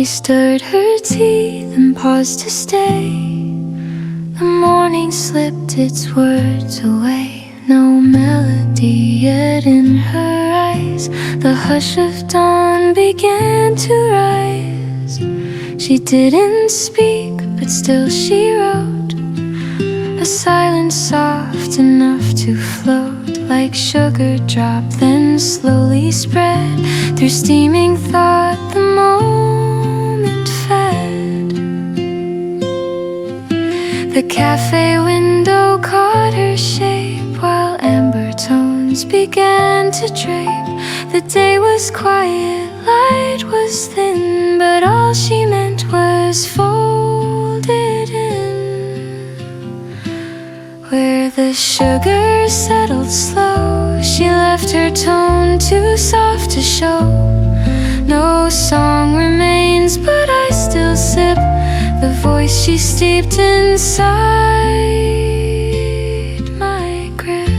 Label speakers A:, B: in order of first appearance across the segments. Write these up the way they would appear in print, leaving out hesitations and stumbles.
A: She stirred her tea, then paused to stay. The morning slipped its words away. No melody yet in her eyes. The hush of dawn began to rise. She didn't speak, but still she wrote. A silence soft enough to float like sugar drop, then slowly spread through steaming thought. The moment fed. The cafe window caught her shape while amber tones began to drape. The day was quiet, light was thin, but all she meant was folded in. Where the sugar settled slow, she left her tone too soft to show. No song remains, but I still sip the voice she steeped inside my grip.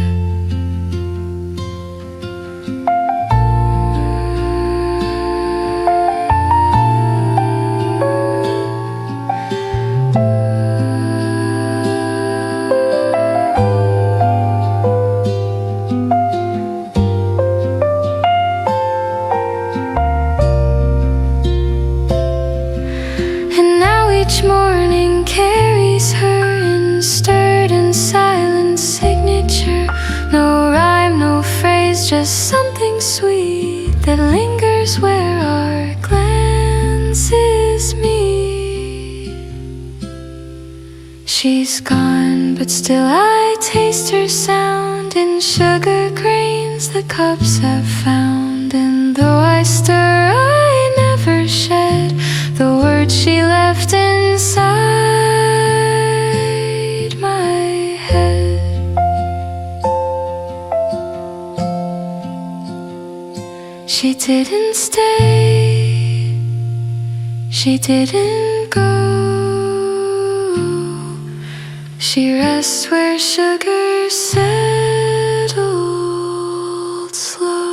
A: Each morning carries her in stirred and silent signature. No rhyme, no phrase, just something sweet that lingers where our glances meet. She's gone, but still I taste her sound in sugar grains the cups have found. And though I stir, I never shed the words she left inside my head. She didn't stay, she didn't go. She rests where sugar settled slow.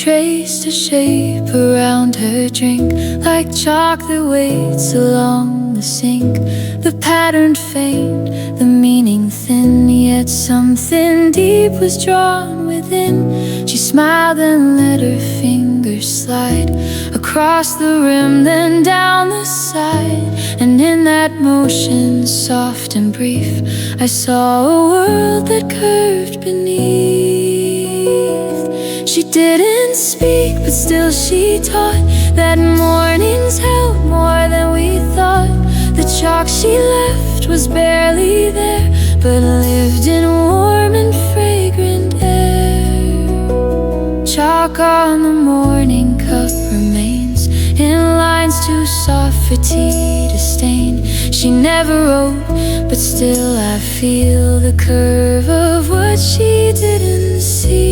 A: Traced a shape around her drink, like chalk that waits along the sink. The pattern faint, the meaning thin, yet something deep was drawn within. She smiled and let her fingers slide across the rim, then down the side. And in that motion, soft and brief, I saw a world that curved beneath. She didn't speak, but still she taught that mornings held more than we thought. The chalk she left was barely there, but lived in warm and fragrant air. Chalk on the morning cup remains in lines too soft for tea to stain. She never wrote, but still I feel the curve of what she didn't see.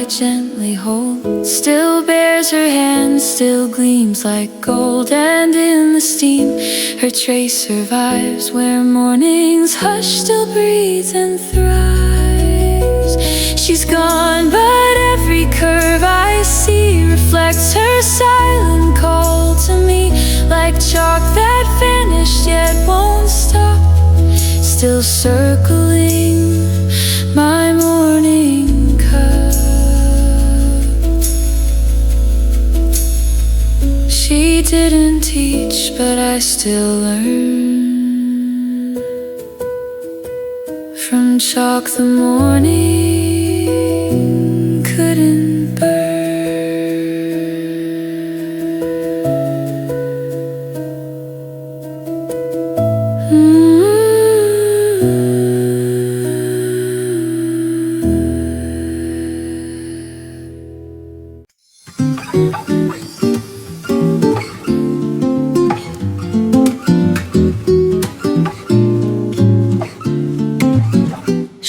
A: Gently hold still bears her hand, still gleams like gold. And in the steam her trace survives, where morning's hush still breathes and thrives. She's gone, but every curve I see reflects her silent call to me, like chalk that vanished yet won't stop, still circling my morning cup. She didn't teach, but I still learn from chalk the morning couldn't burn.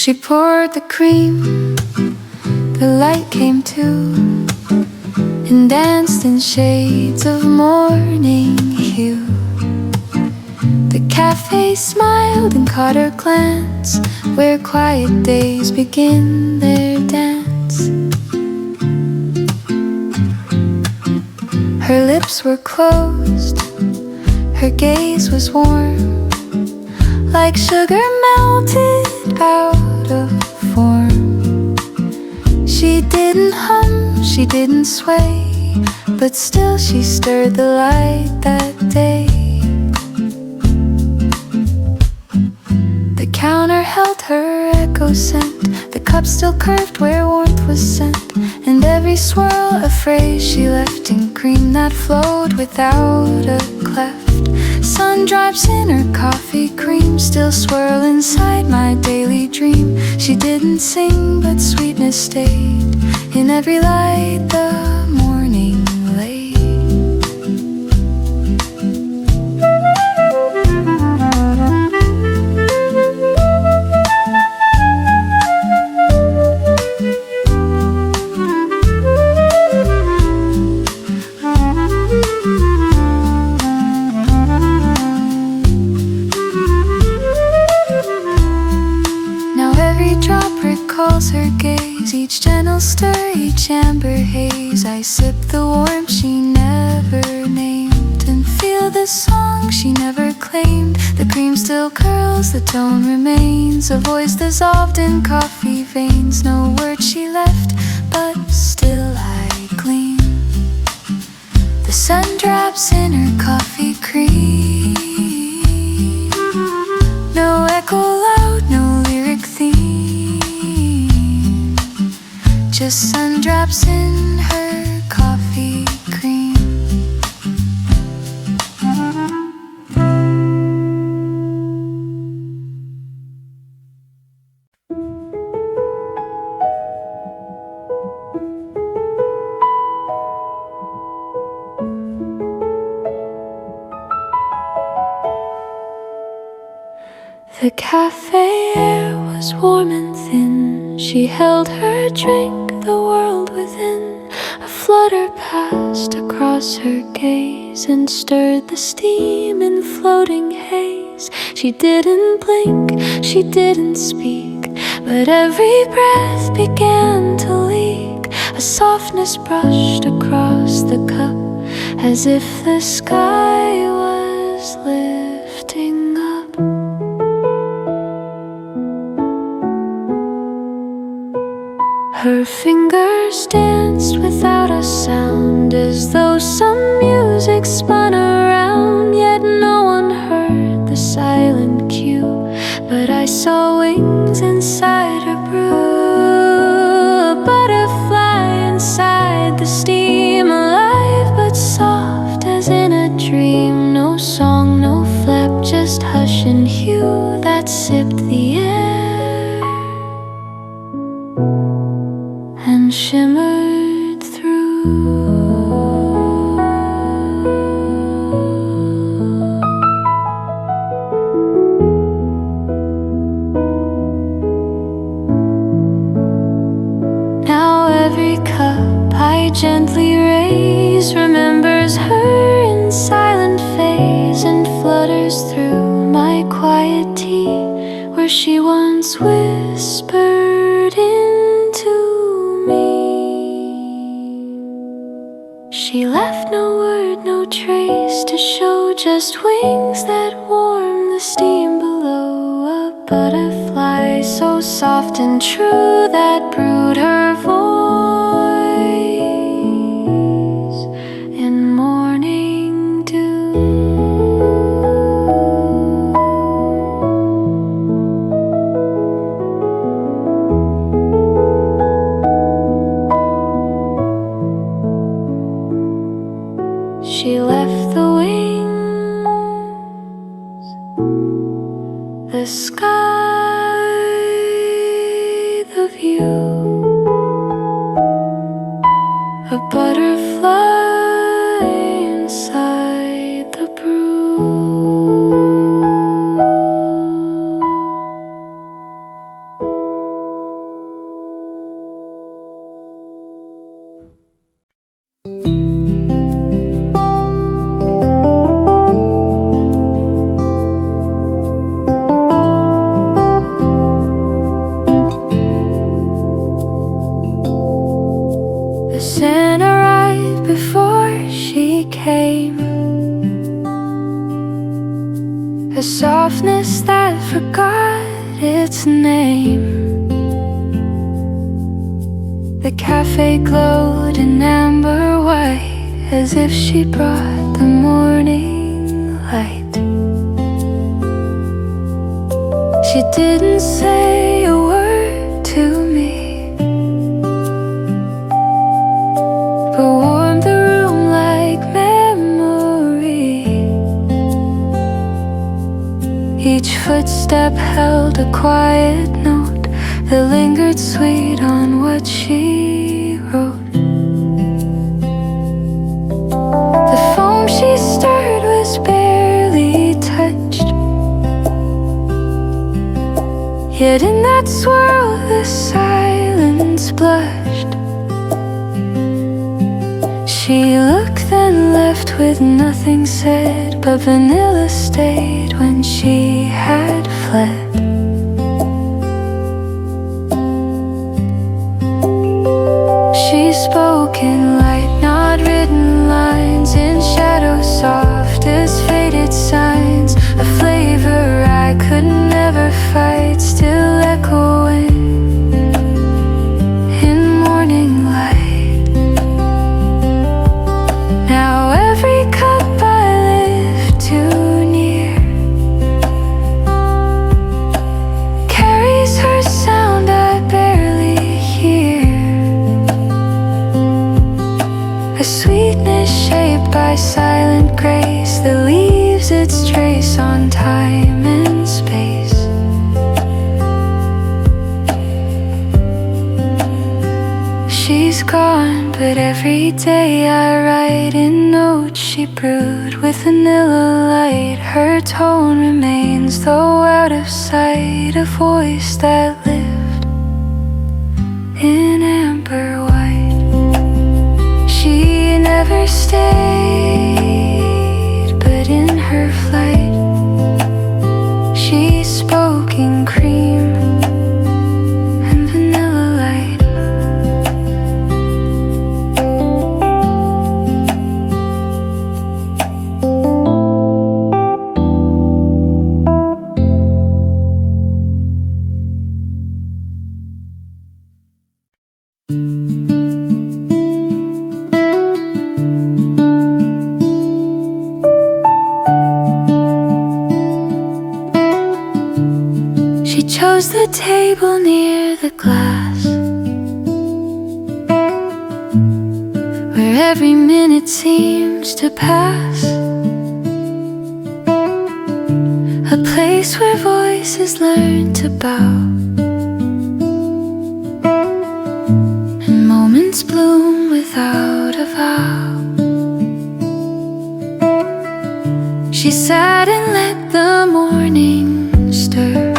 A: She poured the cream, the light came too, and danced in shades of morning hue. The cafe smiled and caught her glance, where quiet days begin their dance. Her lips were closed, her gaze was warm, like sugar melted out of form. She didn't hum, she didn't sway, but still she stirred the light that day. The counter held her echo scent, the cup still curved where warmth was sent, and every swirl a phrase she left in cream that flowed without a cleft. Sun drops in her coffee cream still swirl inside my daily dream. She didn't sing but sweetness stayed in every light the morning laid. Her gaze, each gentle stir, each amber haze. I sip the warmth she never named, and feel the song she never claimed. The cream still curls, the tone remains, a voice dissolved in coffee veins. No word she left, but still I gleam. The sun drops in her coffee cream, no echo loud, no lyric theme, just sun drops in her coffee cream. The cafe air was warm and thin. She held her drink, the world within. A flutter passed across her gaze and stirred the steam in floating haze. She didn't blink, she didn't speak, but every breath began to leak. A softness brushed across the cup, as if the sky was lifting up. Her fingers danced without a sound, as though some music spun around. Yet no one heard the silent cue, but I saw wings inside her brew. A butterfly inside the steam, alive but soft as in a dream. No song, no flap, just hush and hue that sipped the air and shimmered through. Now every cup I gently raise remembers her in silent phase, and flutters through my quiet tea, where she once whispered into me. She left no word, no trace to show, just wings that warm the steam below. A butterfly so soft and true that brewed her voice in morning dew. She left the wings, the sky, the view. A butterfly inside the brew. a softness that forgot its name. The cafe glowed in amber white, as if she brought the morning light. She didn't say a word to me, but warmed the room like memory. Each footstep held a quiet note that lingered sweet on what she wrote. The foam she stirred was barely touched, yet in that swirl the silence blushed. She looked then left with nothing said, but vanilla stayed when she had fled. She spoke in light, not written lines, in shadows soft as faded signs, a flavor I could never fight, still echoing in morning light. Now every cup I lift too near carries her sound I barely hear, a sweetness shaped by silent grace that leaves its trace on time and space. She's gone, but every day I write in notes she brewed with vanilla light. Her tone remains, though out of sight, a voice that lived in amber white. She never stayed, but in her flight she spoke in cream and vanilla light. She chose the table near the glass, where every minute seems to pass, a place where voices learn to bow, and moments bloom without a vow. She sat and let the morning stir.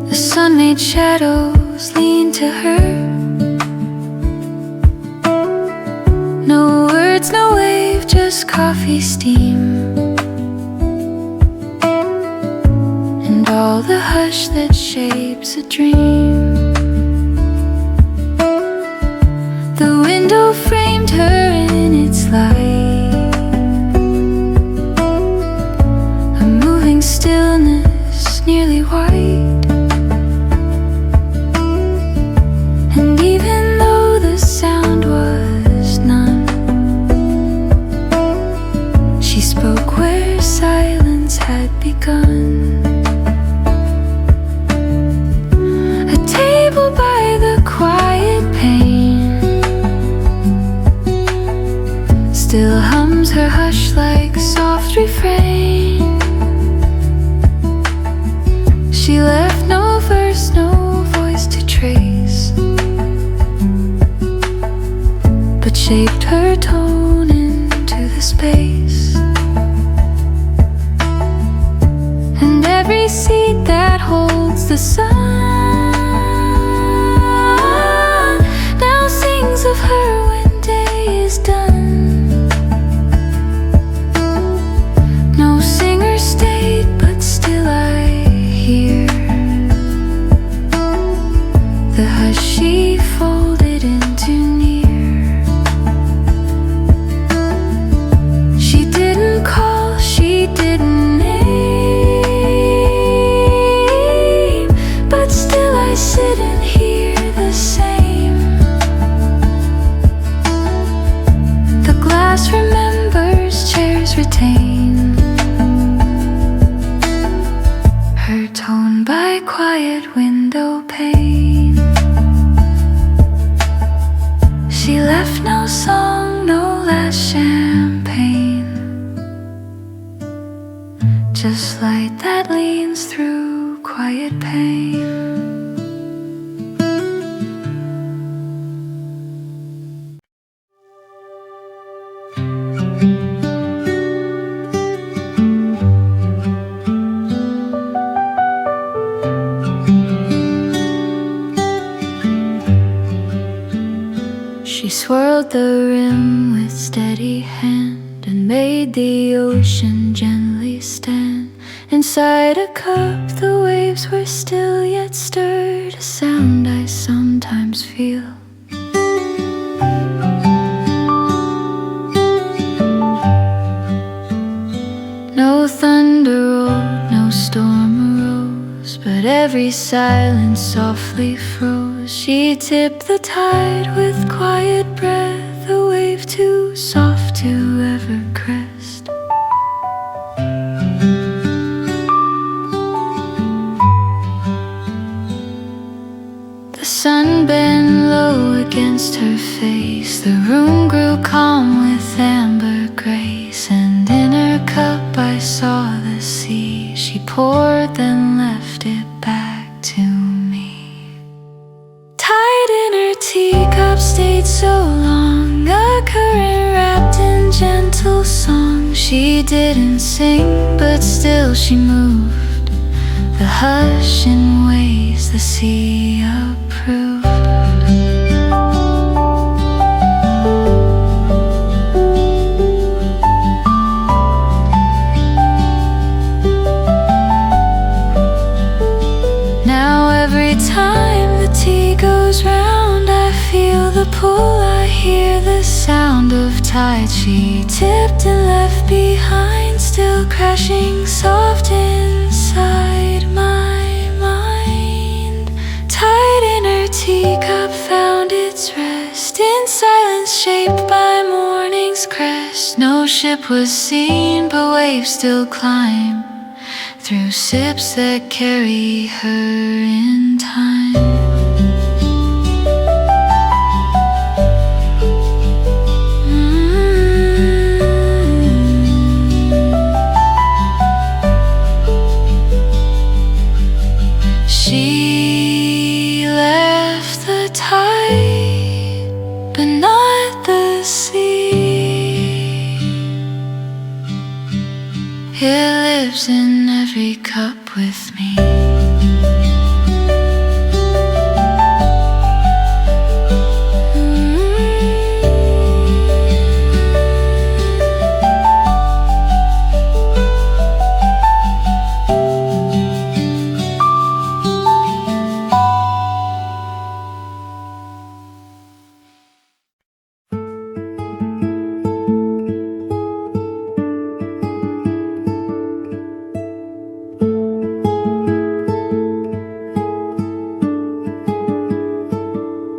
A: The sun made shadows lean to her. No words, no wave, just coffee steam, and all the hush that shapes a dream. The window framed her in its light, a moving stillness nearly white. And even though the sound was none, she spoke where silence had begun. A table by the quiet pane still hums her hush like soft refrain. She left no verse, no voice to trace, but shaped her tone into the space. And every seed that holds the sun now sings of her when day is done. No singer stayed, but still I hear the hush she folded into near. She didn't call, she pain. Her tone by quiet window pane. She left no song, no last champagne. Just light that leans through quiet pain. She swirled the rim with steady hand and made the ocean gently stand. Inside a cup the waves were still yet stirred, a sound I sometimes feel. No thunder rolled, no storm arose, but every silence softly froze. She tipped the tide with quiet breath, a wave too soft to ever crest. The sun bent low against her face. The room grew calm with amber grace, and in her cup I saw the sea. She poured then left it back to me. Tide in her teacup stayed so long, a current wrapped in gentle song. She didn't sing, but still she moved, the hush in ways the sea approved. Now every time the tea goes round, I feel the pull, I hear the sound of tide. She tipped and left behind, still crashing soft inside my mind. Tide in her teacup found its rest in silence shaped by morning's crest. No ship was seen, but waves still climb through sips that carry her in time. She left the tide, but not the sea. It lives in every cup with me.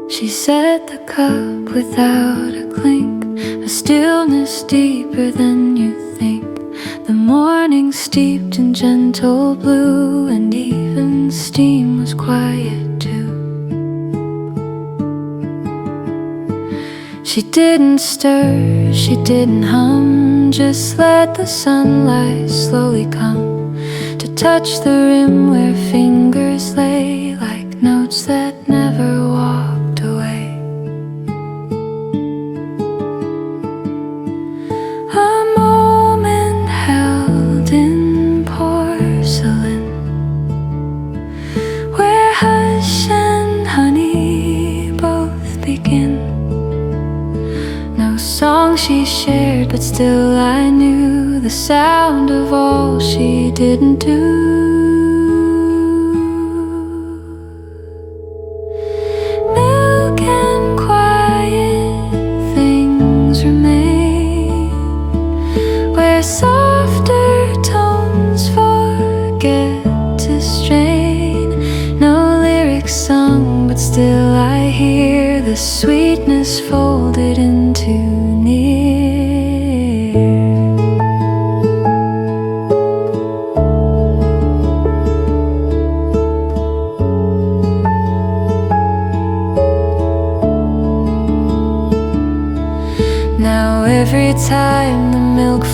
A: She set the cup without a clink, a stillness deeper than you think. The morning steeped in gentle blue, and even steam was quiet too. She didn't stir, she didn't hum, just let the sunlight slowly come to touch the rim where fingers lay like notes that never walked away. A moment held in porcelain, where hush and honey both begin. No song she shared, but still I knew the sound of all she didn't do. Softer tones forget to strain. No lyrics sung, but still I hear the sweetness folded into near.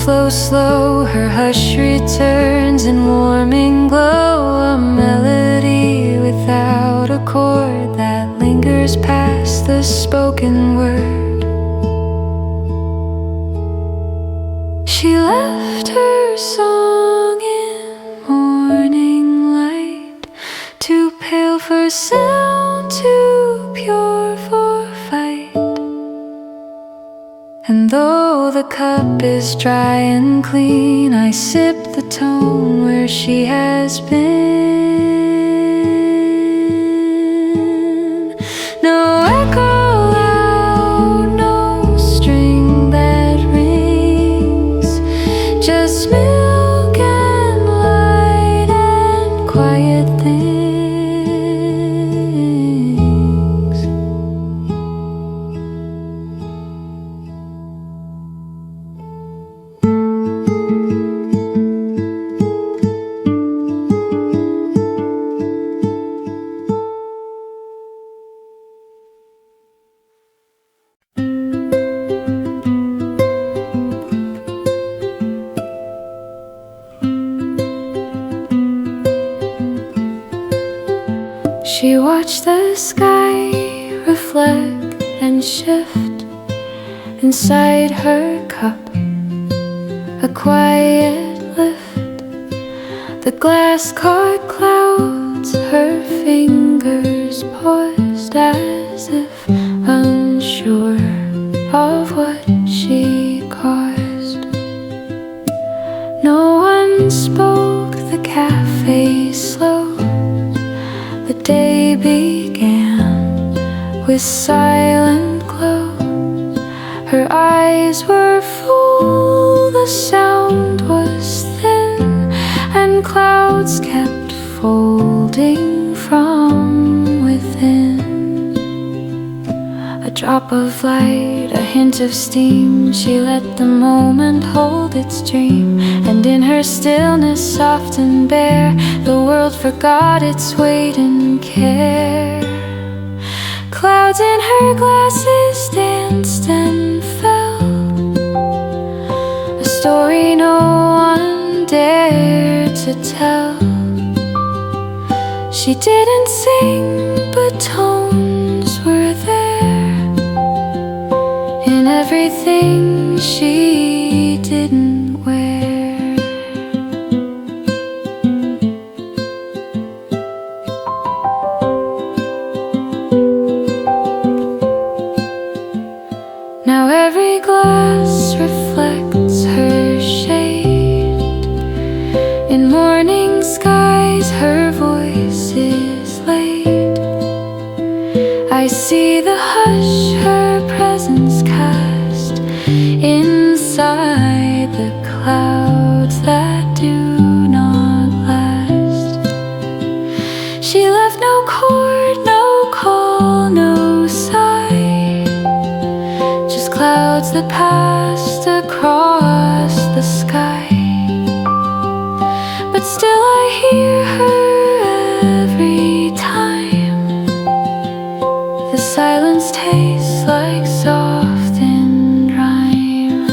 A: flows slow, her hush returns in warming glow. A melody without a chord that lingers past the spoken word. She left her song in morning light, too pale for sound, too pure for fight. And though the cup is dry and clean, I sip the tone where she has been. No echo loud, no string that rings, just milk and light and quiet things. She watched the sky reflect and shift inside her cup, a quiet lift. The glass caught clouds, her fingers poised as if unsure of what she caused. No one spoke, the cafe slowed. The day began with silent glow. Her eyes were full, the sound was thin, and clouds kept folding from within. A drop of light, a hint of steam, she let the moment hold its dream. And in her stillness, soft and bare, the world forgot its weight and care. Clouds in her glasses danced and fell, a story no one dared to tell. She didn't sing, but tones were there in everything she didn't wear. Now every glass reflects her shade. In morning skies her voice is laid. I see the hush her presence cast inside the clouds that do not last. She left no chord, no call, no sigh, just clouds that passed across the sky. But still I hear her every time. The silence tastes like softened rhyme.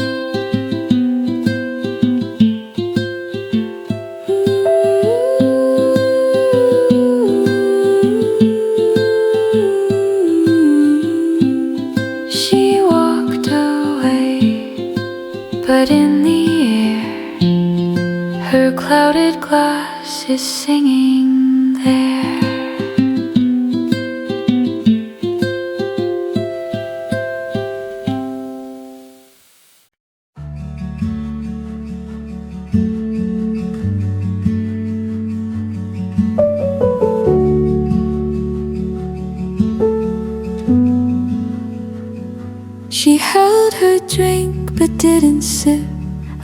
A: She walked away, but in the air her clouded glass is singing there. She held her drink but didn't sip.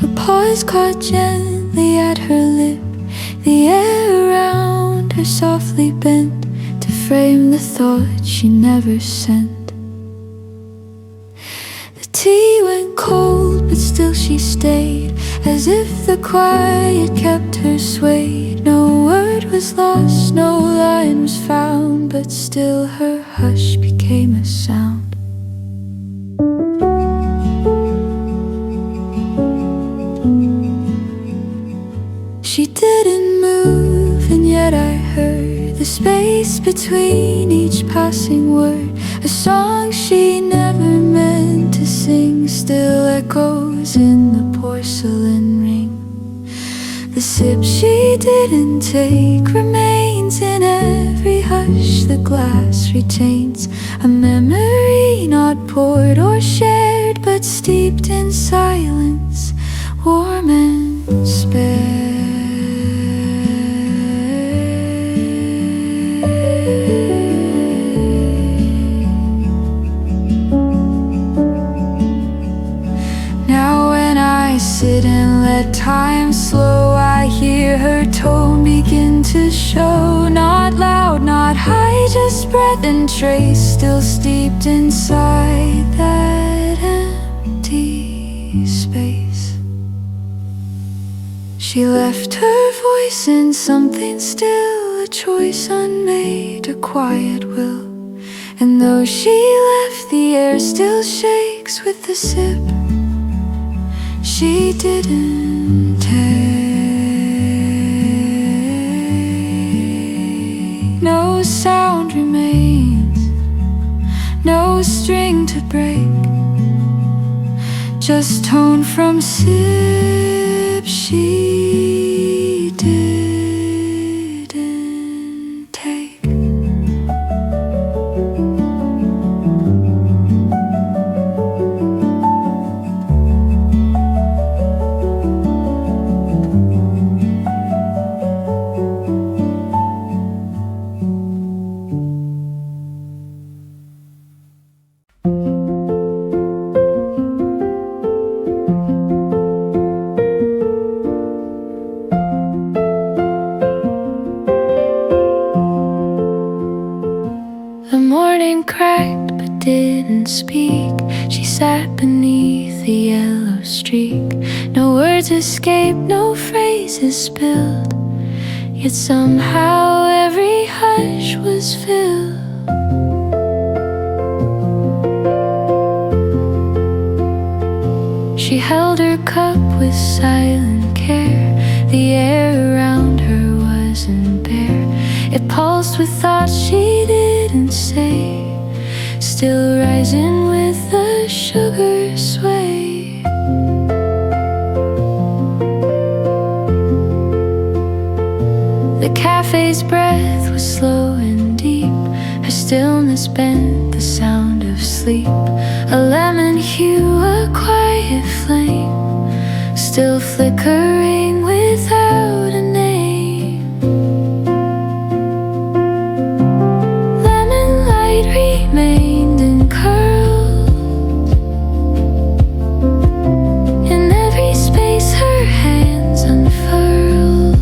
A: A pause caught gently at her lip. The air around her softly bent to frame the thought she never sent. The tea went cold but still she stayed, as if the quiet kept her swayed. No word was lost, no line was found, but still her hush became a sound. she didn't move, and yet I heard the space between each passing word. A song she never meant to sing still echoes in the porcelain ring. The sip she didn't take remains in every hush the glass retains. A memory not poured or shared, but steeped in silence, warm and spare. Now when I sit and let time slow, I hear her tone begin to show. Not loud, not high, just breath and trace, still steeped inside that empty space. She left her voice in something still, a choice unmade, a quiet will. And though she left, the air still shakes with the sip she didn't take. No sound remains, no string to break, just tone from sip she didn't take. The morning cracked but didn't speak. She sat beneath the yellow streak. No words escaped, no phrases spilled, yet somehow every hush was filled. She held her cup with silent care. The air around her wasn't bare. It pulsed with thoughts she didn't say, still rising with the sugar sway. The cafe's breath was slow and deep. Her stillness bent the sound of sleep. A lemon hue, a quiet flame, still flickering without a name. Lemon light remained in curls. In every space her hands unfurled.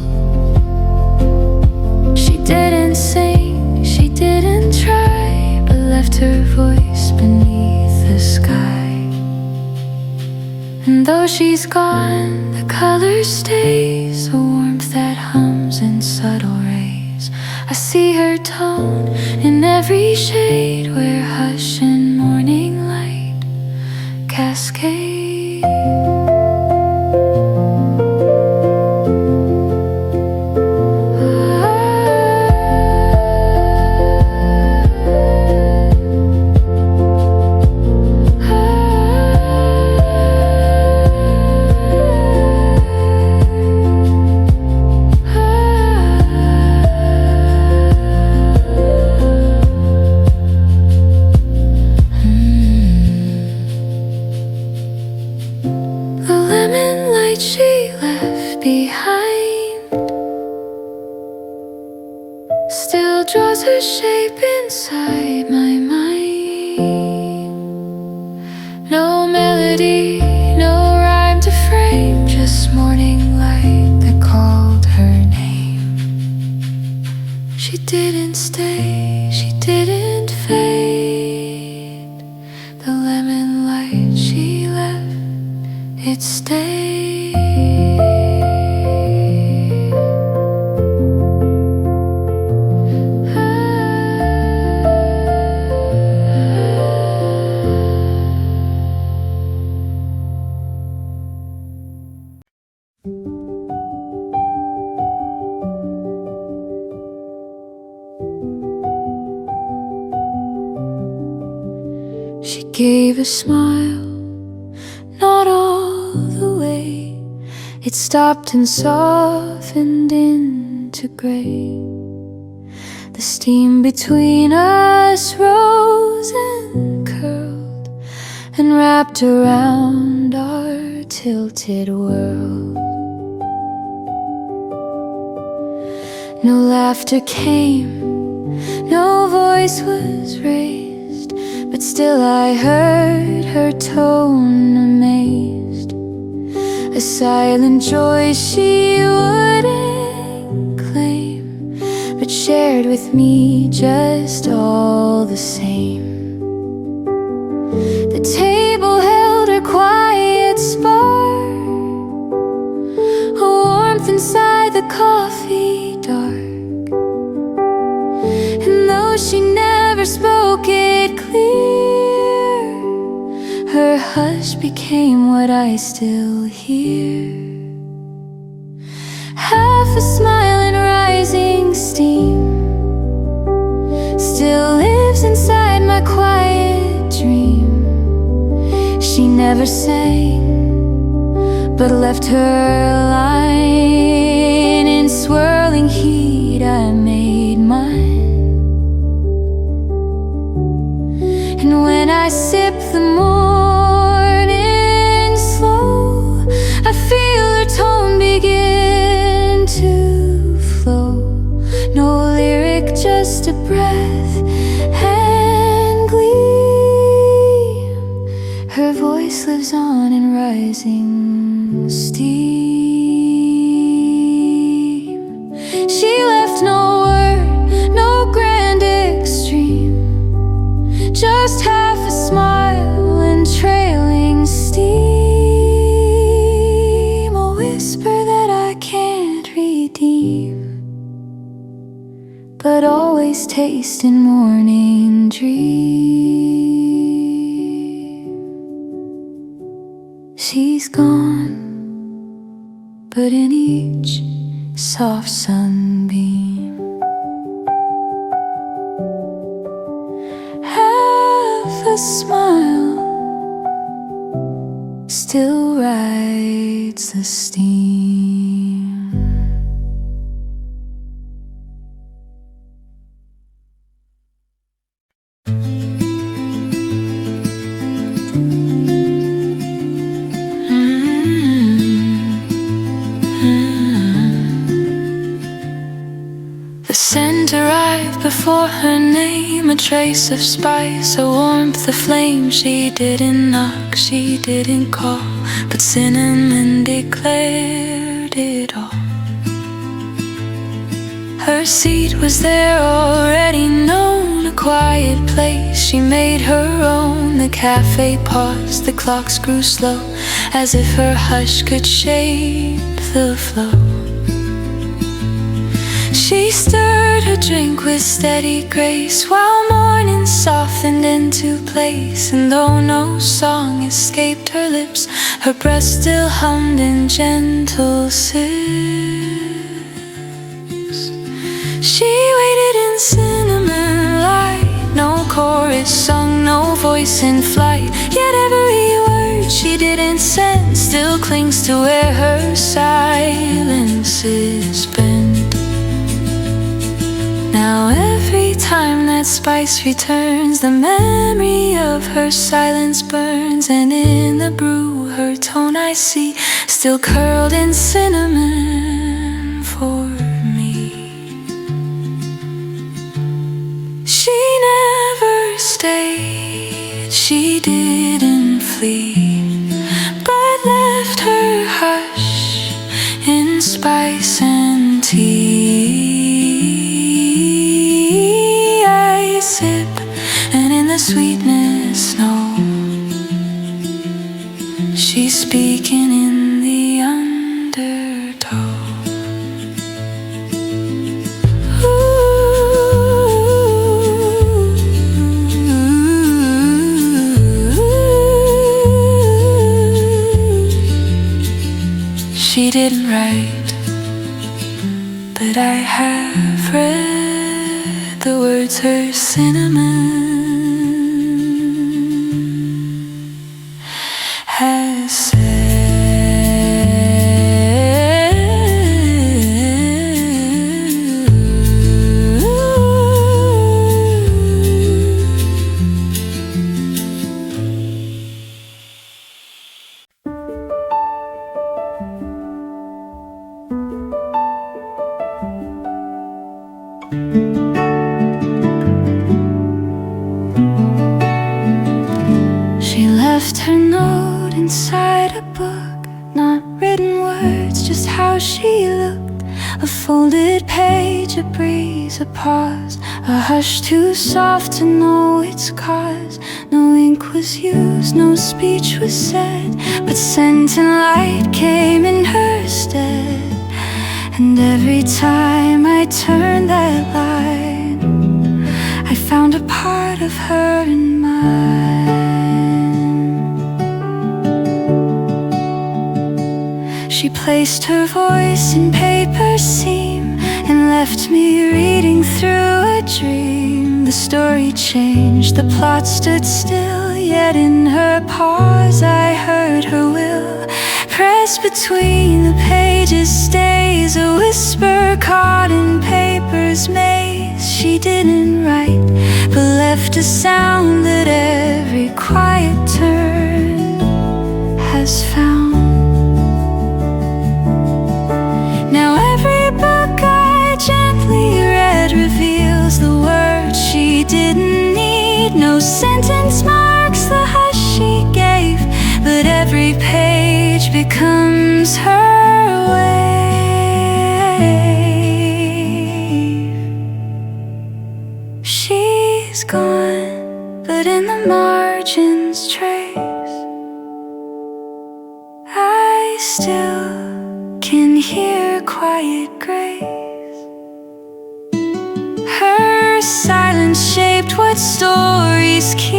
A: She didn't sing, she didn't try, but left her voice beneath the sky. And though she's gone, the color stays, a warmth that hums in subtle rays. I see her tone in every shade, where hush and morning light cascade. She left behind still draws her shape inside my mind. No melody, no rhyme to frame, just morning light that called her name. She didn't stay, she didn't fade. The lemon light she left, it stayed. gave a smile, not all the way. It stopped and softened into gray. The steam between us rose and curled and wrapped around our tilted world. No laughter came, no voice was raised, but still I heard her tone amazed. A silent joy she wouldn't claim, but shared with me just all the same. The table held her quiet spark, a warmth inside the coffee dark. And though she never spoke it clear, her hush became what I still hear. Half a smile and rising steam still lives inside my quiet dream. She never sang, but left her line in swirling heat. I made mine, and when I sip the morning slow, I feel her tone begin to flow. No lyric, just a breath and gleam. Her voice lives on in rising steam. She left no word, no grand extreme, just half a smile and trailing steam. A whisper that I can't redeem, but always taste in morning dream. She's gone, but in each soft sunbeam, half a smile still rides the steam. The scent arrived before her name, a trace of spice, a warmth, a flame. She didn't knock, she didn't call, but cinnamon declared it all. Her seat was there, already known, a quiet place she made her own. The cafe paused, the clocks grew slow, as if her hush could shape the flow. She stirred her drink with steady grace, while morning softened into place. And though no song escaped her lips, her breath still hummed in gentle sips. She waited in cinnamon light, no chorus sung, no voice in flight. Yet every word she didn't sense still clings to where her silence is bent. Now every time that spice returns, the memory of her silence burns. And in the brew, her tone I see, still curled in cinnamon for me. She never stayed, she didn't flee, but left her hush in spice and tea. Sip, and in the sweetness know she's speaking in the undertow. She didn't write, but I have read the words her cinnamon She left her note inside a book, not written words, just how she looked. A folded page, a breeze, a pause, a hush too soft to know its cause. No ink was used, no speech was said, but scent and light came in her stead. And every time I turned that light, I found a part of her in mine. She placed her voice in paper seam and left me reading through a dream. The story changed, the plot stood still, yet in her pause I heard her will. Pressed between the pages stays a whisper caught in paper's maze. She didn't write, but left a sound that every quiet turn has found. Now every book I gently read reveals the words she didn't need. No sentence marks the hush she gave, but every page becomes her wave. She's gone, but in the margins trace I still can hear quiet grace. Her silence shaped what stories keep,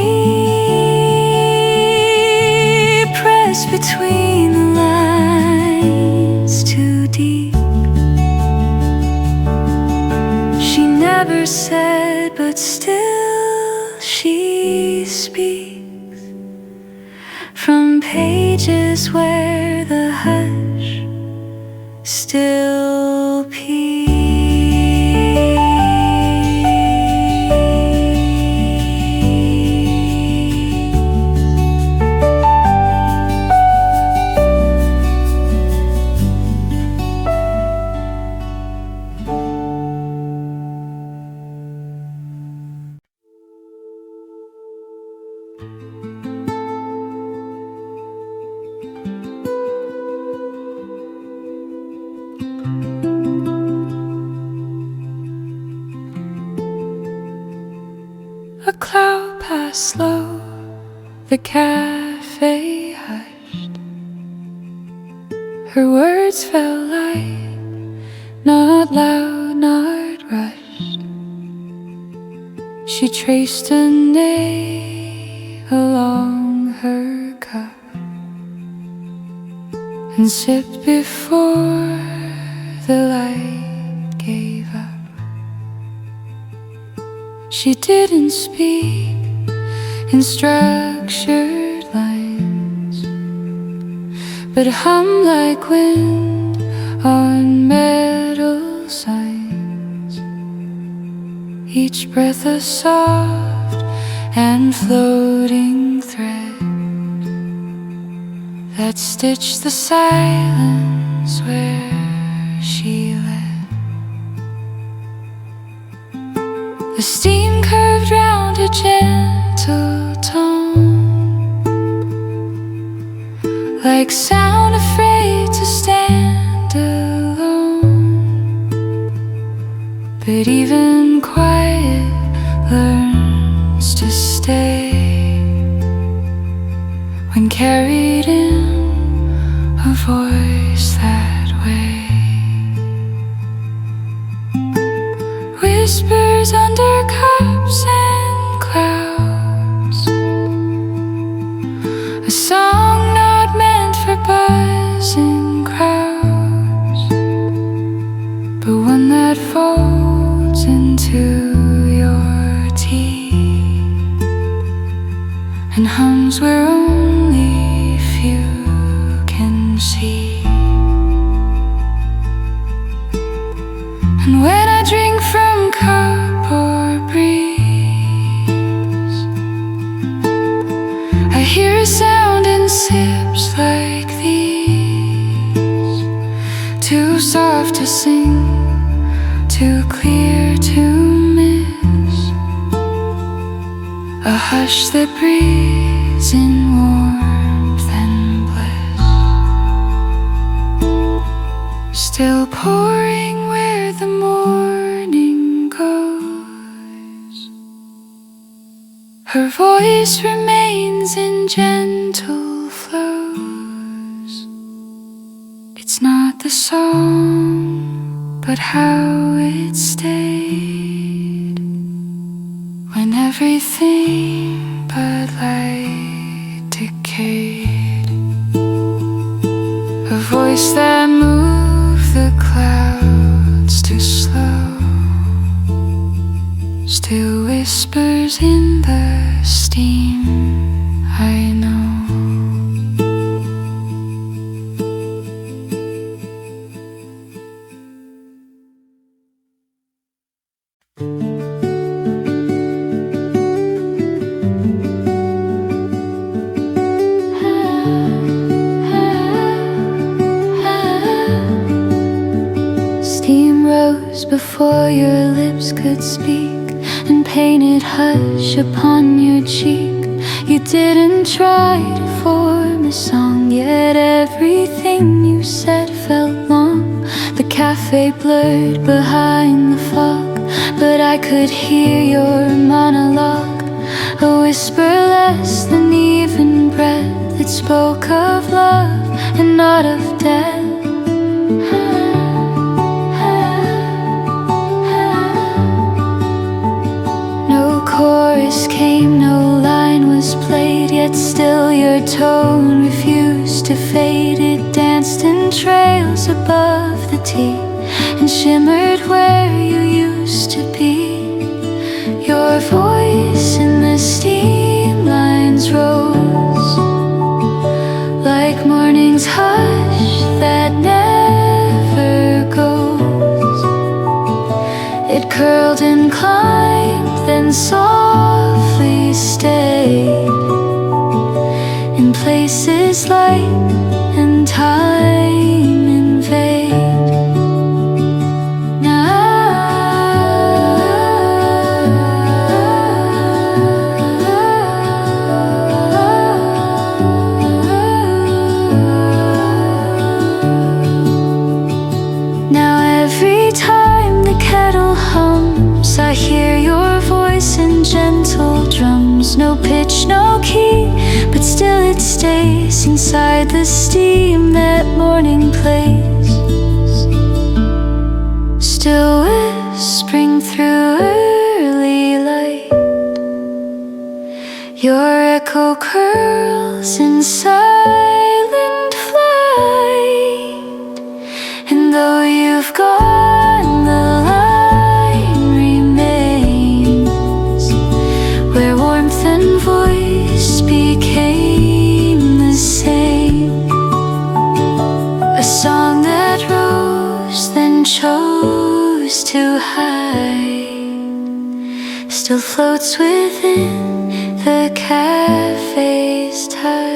A: pressed between the lines too deep. She never said, but still she speaks from pages where the hush still peaks. A cloud passed slow, the cafe hushed. Her words fell light, not loud, not rushed. She traced a name along her cup and sipped before the light gave up. She didn't speak in structured lines, but hummed like wind on metal signs. Each breath a soft and floating thread that stitched the silence where she led. The steam curved round a gentle tone, like sound afraid to stand alone. But even quiet learns to stay when carried in a voice that way. Whispers under cups and clouds, a song not meant for buzzing crowds, but one that folds into your tea and hums where only few can see. And when I drink from cup or breeze, I hear a sound in sips like these, too soft to sing, too clear to miss, a hush that breathes in warmth and bliss, still pouring where the morning goes. Her voice remains in gentle flows. It's not the song, but how it stayed when everything but light decayed. A voice that moved the clouds too slow, still whispers in the steam, I know. Steam rose before your lips could speak, and painted hush upon your cheek. You didn't try to form a song, yet everything you said felt long. The cafe blurred behind the fog, but I could hear your monologue, a whisper less than even breath that spoke of love and not of death. No chorus came, no line was played, yet still your tone refused to fade. It danced in trails above the tea and shimmered where you used to be. Your voice in the steam lines rose like morning's hush that never goes. It curled and climbed, then softly stayed in places light and time invade. Now every time the kettle hums, I hear your voice in gentle drums. No pitch, no key, but still it stays inside the steam that morning plays, still whispering through early light. Your echo curls in silent flight, and though you've gone, the line remains where warmth and voice became the same. A song that rose, then chose to hide, still floats within the cafe's tide.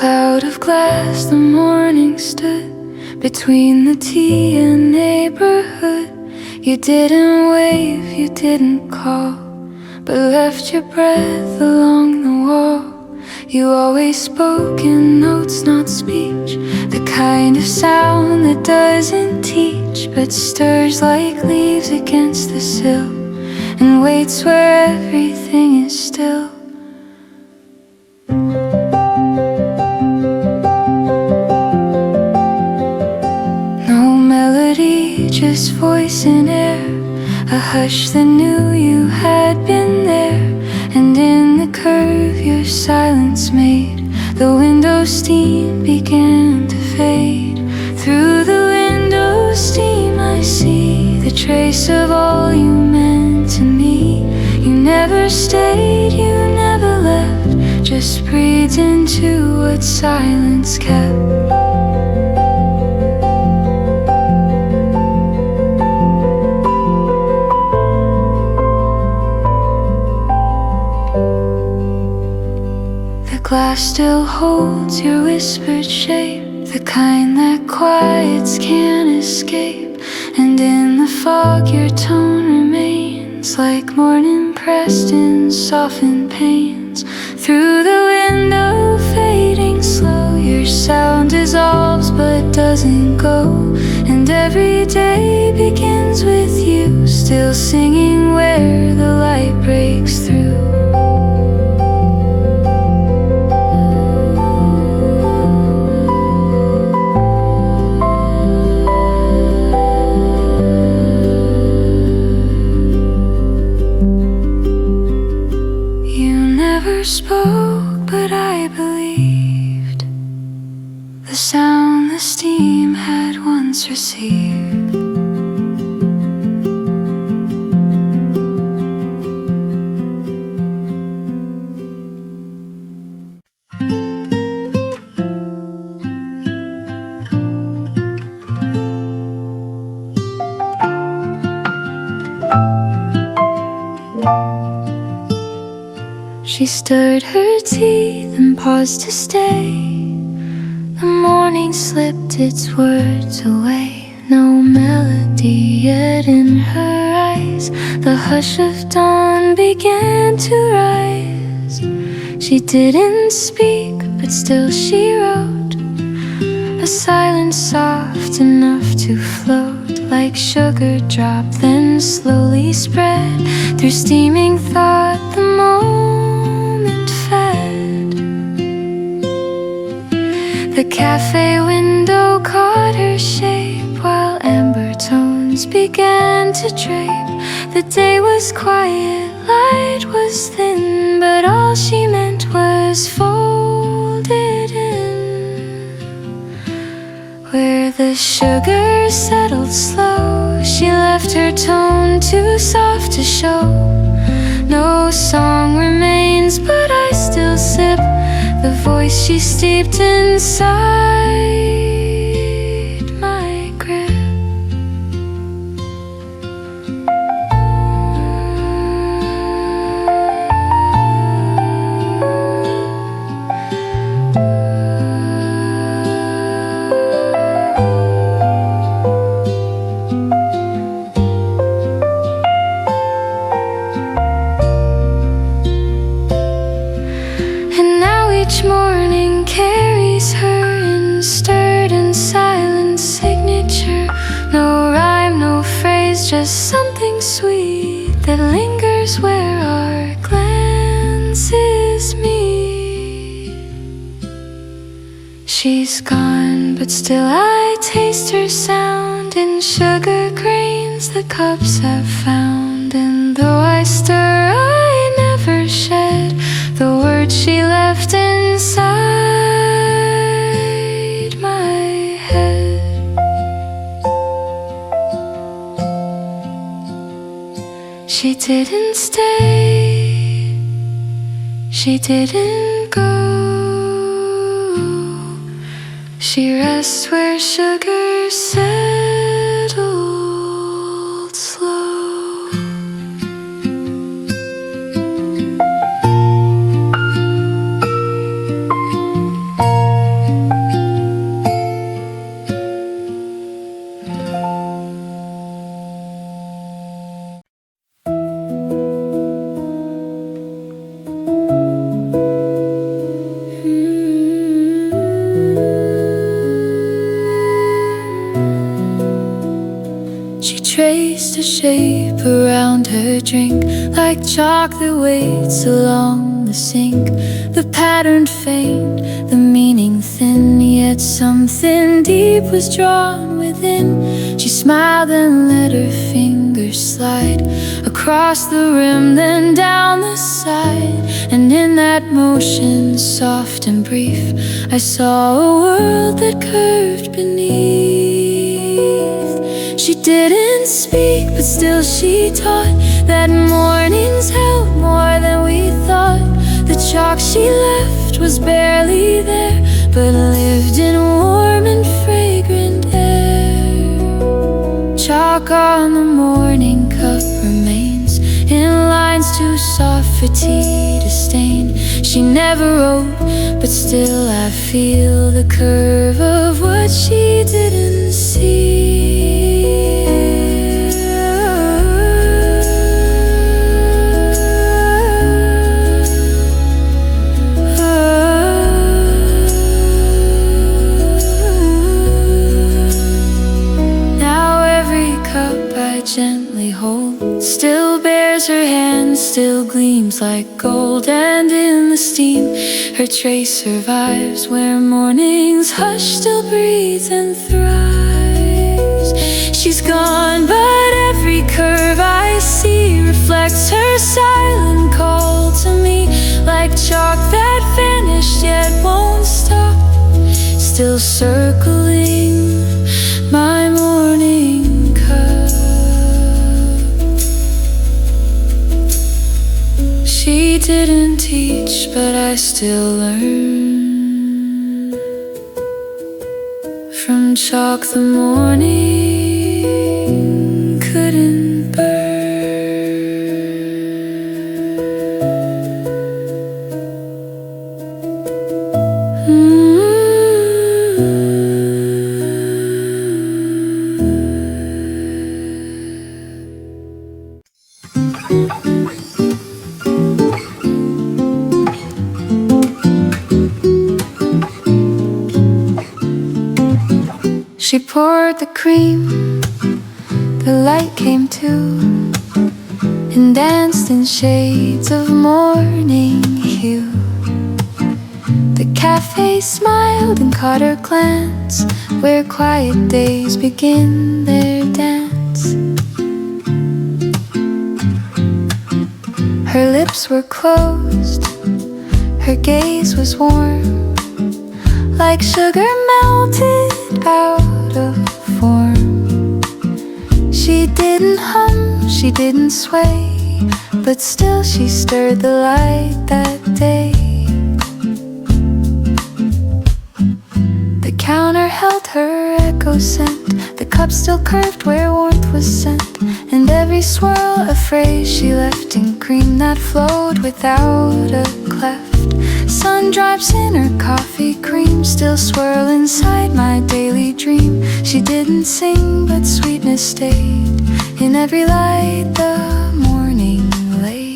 A: Cloud of glass, the morning stood between the tea and neighborhood. You didn't wave, you didn't call, but left your breath along the wall. You always spoke in notes, not speech, the kind of sound that doesn't teach, but stirs like leaves against the sill and waits where everything is still. Just voice in air, a hush that knew you had been there. And in the curve your silence made, the window steam began to fade. Through the window steam I see the trace of all you meant to me. You never stayed, you never left, just breathed into what silence kept. The glass still holds your whispered shape, the kind that quiets can't escape. And in the fog your tone remains, like morning pressed in softened panes. Through the window fading slow, your sound dissolves but doesn't go. And every day begins with you, still singing where the light breaks through. Spoke, but I believed the sound the steam had once received. She stirred her teeth and paused to stay. The morning slipped its words away. No melody yet in her eyes. The hush of dawn began to rise. She didn't speak, but still she wrote a silence soft enough to float, like sugar drop, then slowly spread through steaming thought. The moment fed. The cafe window caught her shape, while amber tones began to drape. The day was quiet, light was thin, but all she meant was folded in. Where the sugar settled slow, she left her tone too soft to show. No song remains, but I still sip the voice she steeped inside my grip. Each morning carries her in stirred and silent signature. No rhyme, no phrase, just something sweet that lingers where our glances meet. She's gone, but still I taste her sound in sugar grains the cups have found. And though I stir, I never shed the words she left inside my head. She didn't stay, she didn't go. She rests where sugar settled slow. Traced a shape around her drink, like chalk that waits along the sink. The pattern faint, the meaning thin, yet something deep was drawn within. She smiled and let her fingers slide across the rim, then down the side. And in that motion, soft and brief, I saw a world that curved beneath. She didn't speak, but still she taught that mornings held more than we thought. The chalk she left was barely there, but lived in warm and fragrant air. Chalk on the morning cup remains in lines too soft for tea to stain. She never wrote, but still I feel the curve of what she didn't see. Gently hold still bears her hand, still gleams like gold, and in the steam her trace survives. Where morning's hush still breathes and thrives. She's gone, but every curve I see reflects her silent call to me, like chalk that vanished yet won't stop, still circling my morning cup. She didn't teach, but I still learn from chalk the morning couldn't She poured the cream, the light came too, and danced in shades of morning hue. The cafe smiled and caught her glance, where quiet days begin their dance. Her lips were closed, her gaze was warm, like sugar melted out of form. She didn't hum, she didn't sway, but still she stirred the light that day. The counter held her echo scent, the cup still curved where warmth was sent, and every swirl a phrase she left in cream that flowed without a cleft. Sun drops in her coffee cream still swirl inside my daily dream. She didn't sing, but sweetness stayed in every light the morning laid.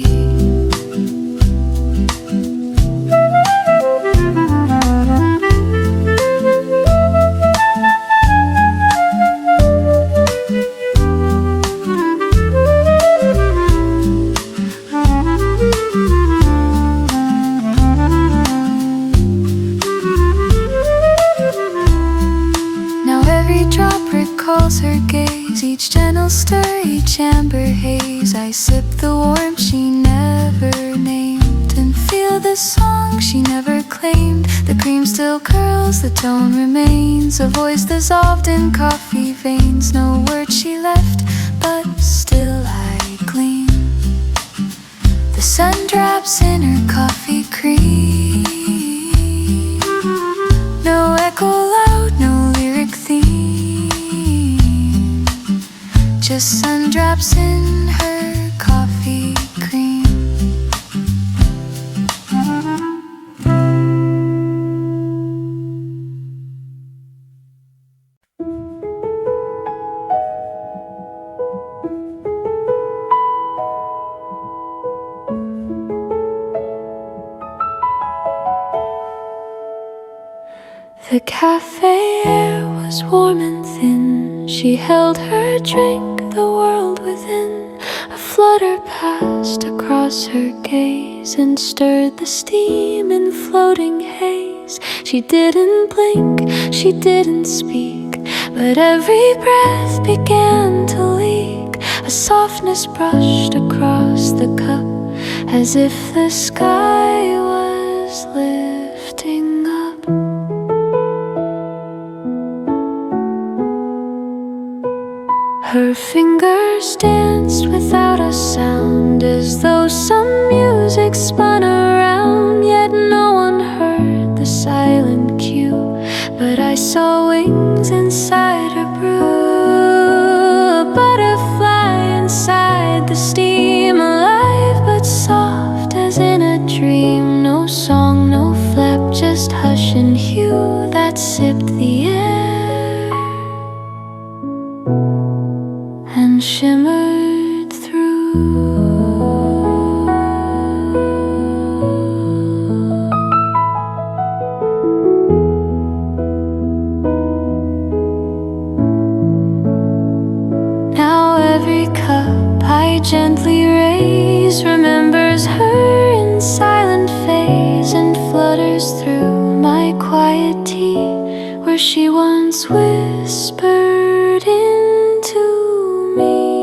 A: Her gaze, each gentle stir, each amber haze. I sip the warmth she never named, and feel the song she never claimed. The cream still curls, the tone remains, a voice dissolved in coffee veins. No word she left, but still I gleam. The sun drops in her coffee cream, no echo loud, no lyric theme, just sun drops in her coffee cream. The cafe air was warm and thin. She held her drink, the world within. A flutter passed across her gaze and stirred the steam in floating haze. She didn't blink, she didn't speak, but every breath began to leak. A softness brushed across the cup, as if the sky was lifting up. Her fingers danced without a sound, as though some music spun around. Yet no one heard the silent cue, but I saw wings inside her brew, a butterfly inside the steam, alive but soft as in a dream. No song, no flap, just hush and hue that sipped the air and shimmered through. Now every cup I gently raise remembers her in silent phase and flutters through my quiet tea, where she once whispered into me.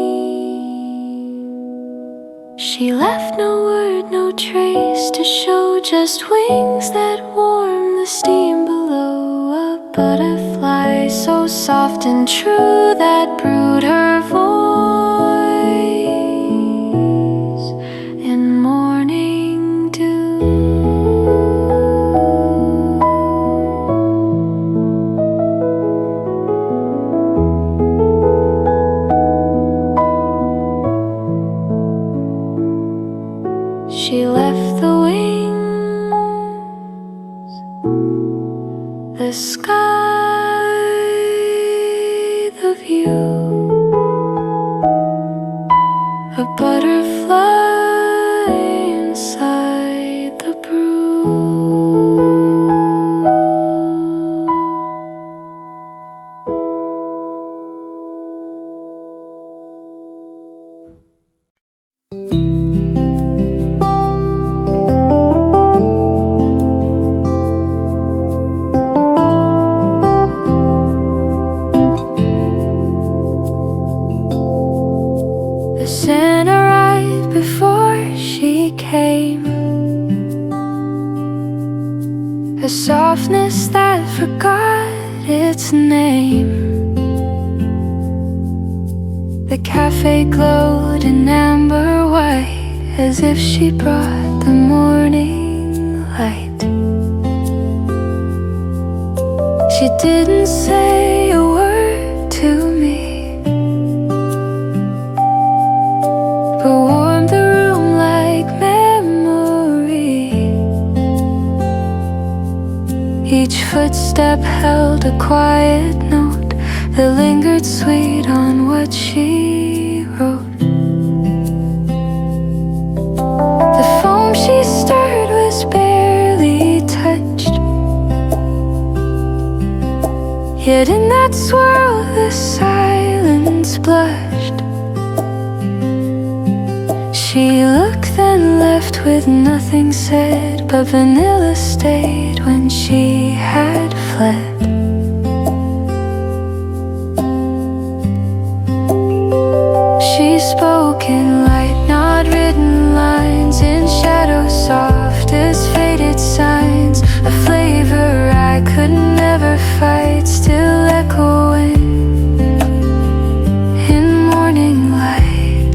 A: She left no word, no trace to show, just wings that warm the steam below. A butterfly so soft and true that brewed her voice in morning dew. She left the wings, the sky, the view, a butterfly inside the brew. The sun arrived before she came, a softness that forgot its name. The cafe glowed in amber white, as if she brought the morning light. She didn't say a word to me, but warmed the room like memory. Each footstep held a quiet note that lingered sweet on what she wrote. The foam she stirred was barely touched, yet in that swirl the silence blushed. She looked then left with nothing said, but vanilla stayed when she had fled. She spoke in light, not written lines, in shadows soft as faded signs, a flavor I could never fight, still echoing in morning light.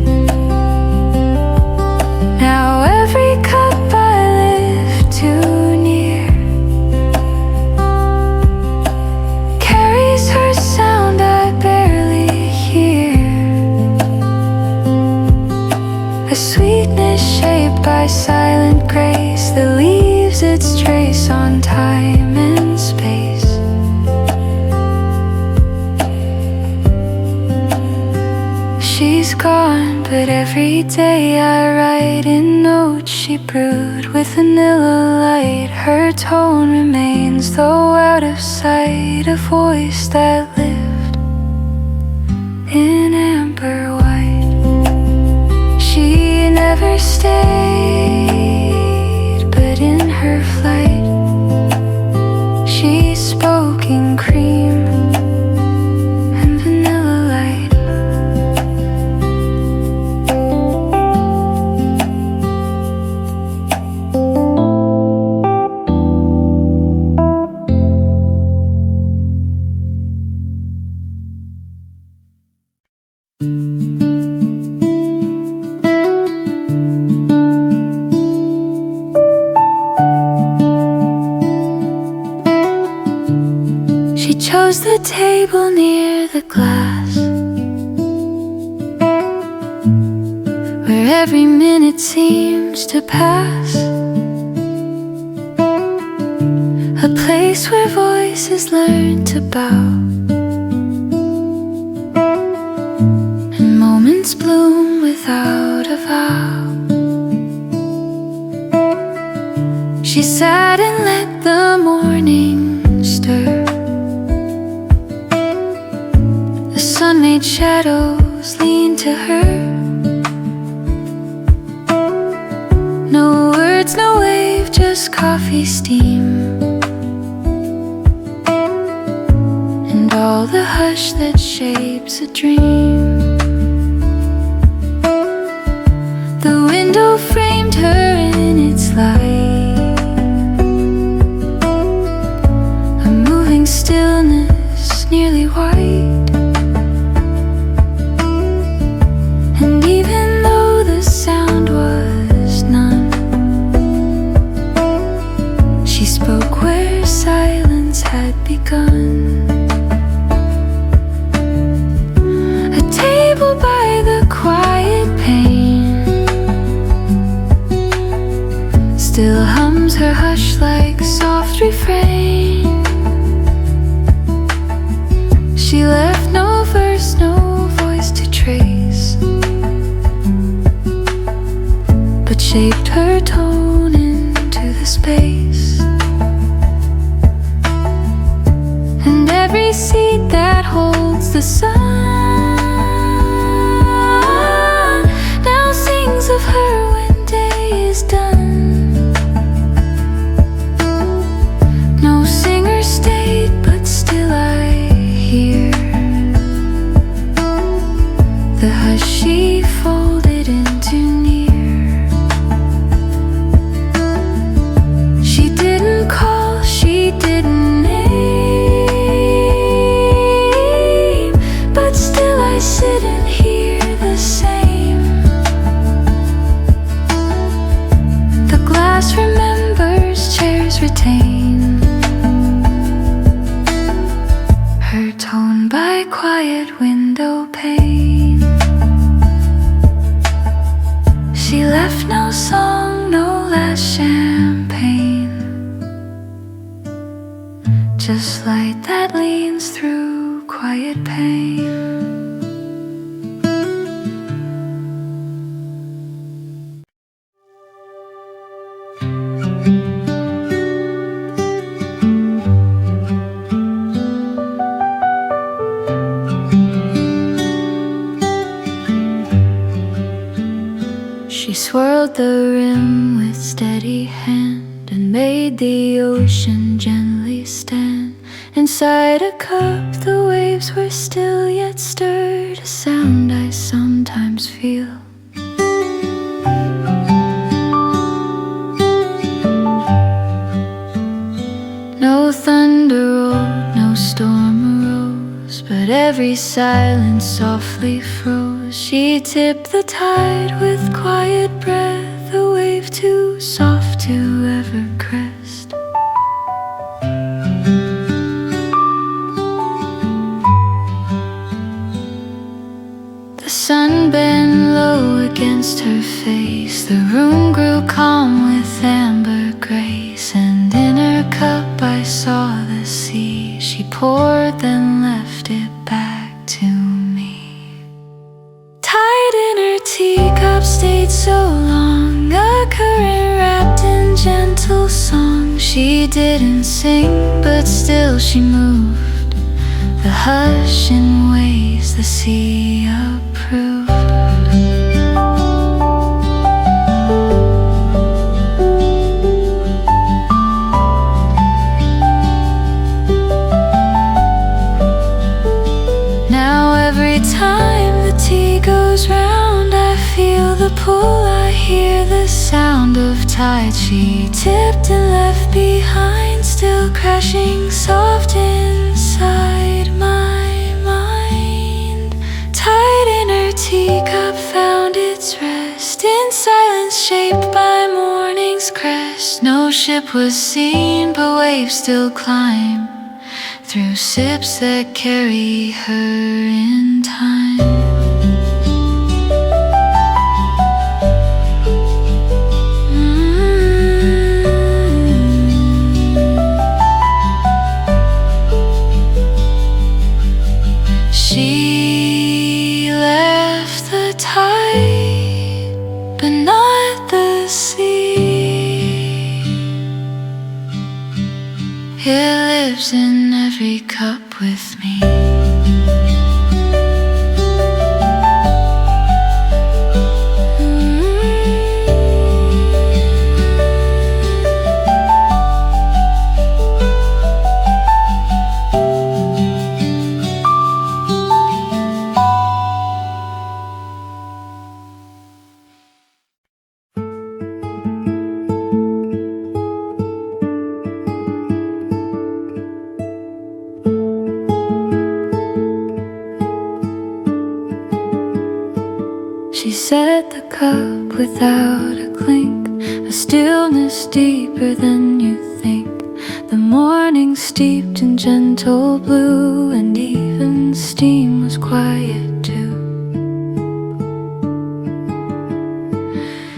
A: Now every cup I lift too near carries her sound I barely hear, a sweetness shaped by silent grace that leaves its trace on time and space. She's gone, but every day I write in notes she brewed with vanilla light. Her tone remains, though out of sight, a voice that lived in amber white. She never stayed, but in her flight she spoke in cream and vanilla light. table near the glass, where every minute seems to pass. A place where voices learn to bow, and moments bloom without a vow. She sat and let the morning stir. The sun made shadows lean to her. No words, no wave, just coffee steam, and all the hush that shapes a dream. The window framed her in its light, a moving stillness nearly white. And even though the sound was none, she spoke where silence had begun. A table by the quiet pane still hums her hush like soft refrain. She left no verse, no voice to trace, but shaped her tone into the space. And every seed that holds the sun now sings of her when day is done. No singer stayed, but still I hear the hush she folded into near. She didn't call, she didn't name, but still I sit and hear the same. The glass remembers, chairs retain her tone by quiet window pane. She left no song, no last champagne, just light that leans through quiet pain. She swirled the rim with steady hand and made the ocean gently stand. Inside a cup the waves were still yet stirred, a sound I sometimes feel. No thunder rolled, no storm arose, but every silence softly froze. She tipped the tide with quiet breath, a wave too soft to ever crest. The sun bent low against her face, the room grew calm with amber grace, and in her cup I saw the sea. She poured then left it back to me. Tide in her teacup stayed so long, a current wrapped in gentle song. She didn't sing, but still she moved, the hush in ways the sea approved. Now every time the tea goes round, I feel the pull, I hear the sound of tide. She tipped and left behind, still crashing soft inside my mind. Tide in her teacup found its rest in silence shaped by morning's crest. No ship was seen, but waves still climb through sips that carry her in time. She left the tide, but not the sea. It lives in every cup with me. She set the cup without a clink, a stillness deeper than you think. The morning steeped in gentle blue, and even steam was quiet too.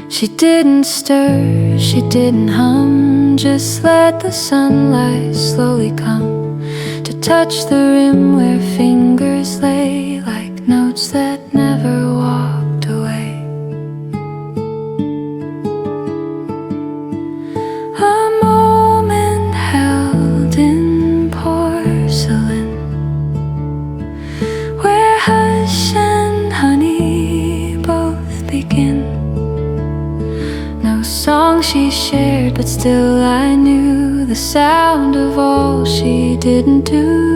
A: She didn't stir, she didn't hum, just let the sunlight slowly come to touch the rim where fingers lay like notes that never walked away. A moment held in porcelain, where hush and honey both begin. No song she shared, but still I knew the sound of all she didn't do.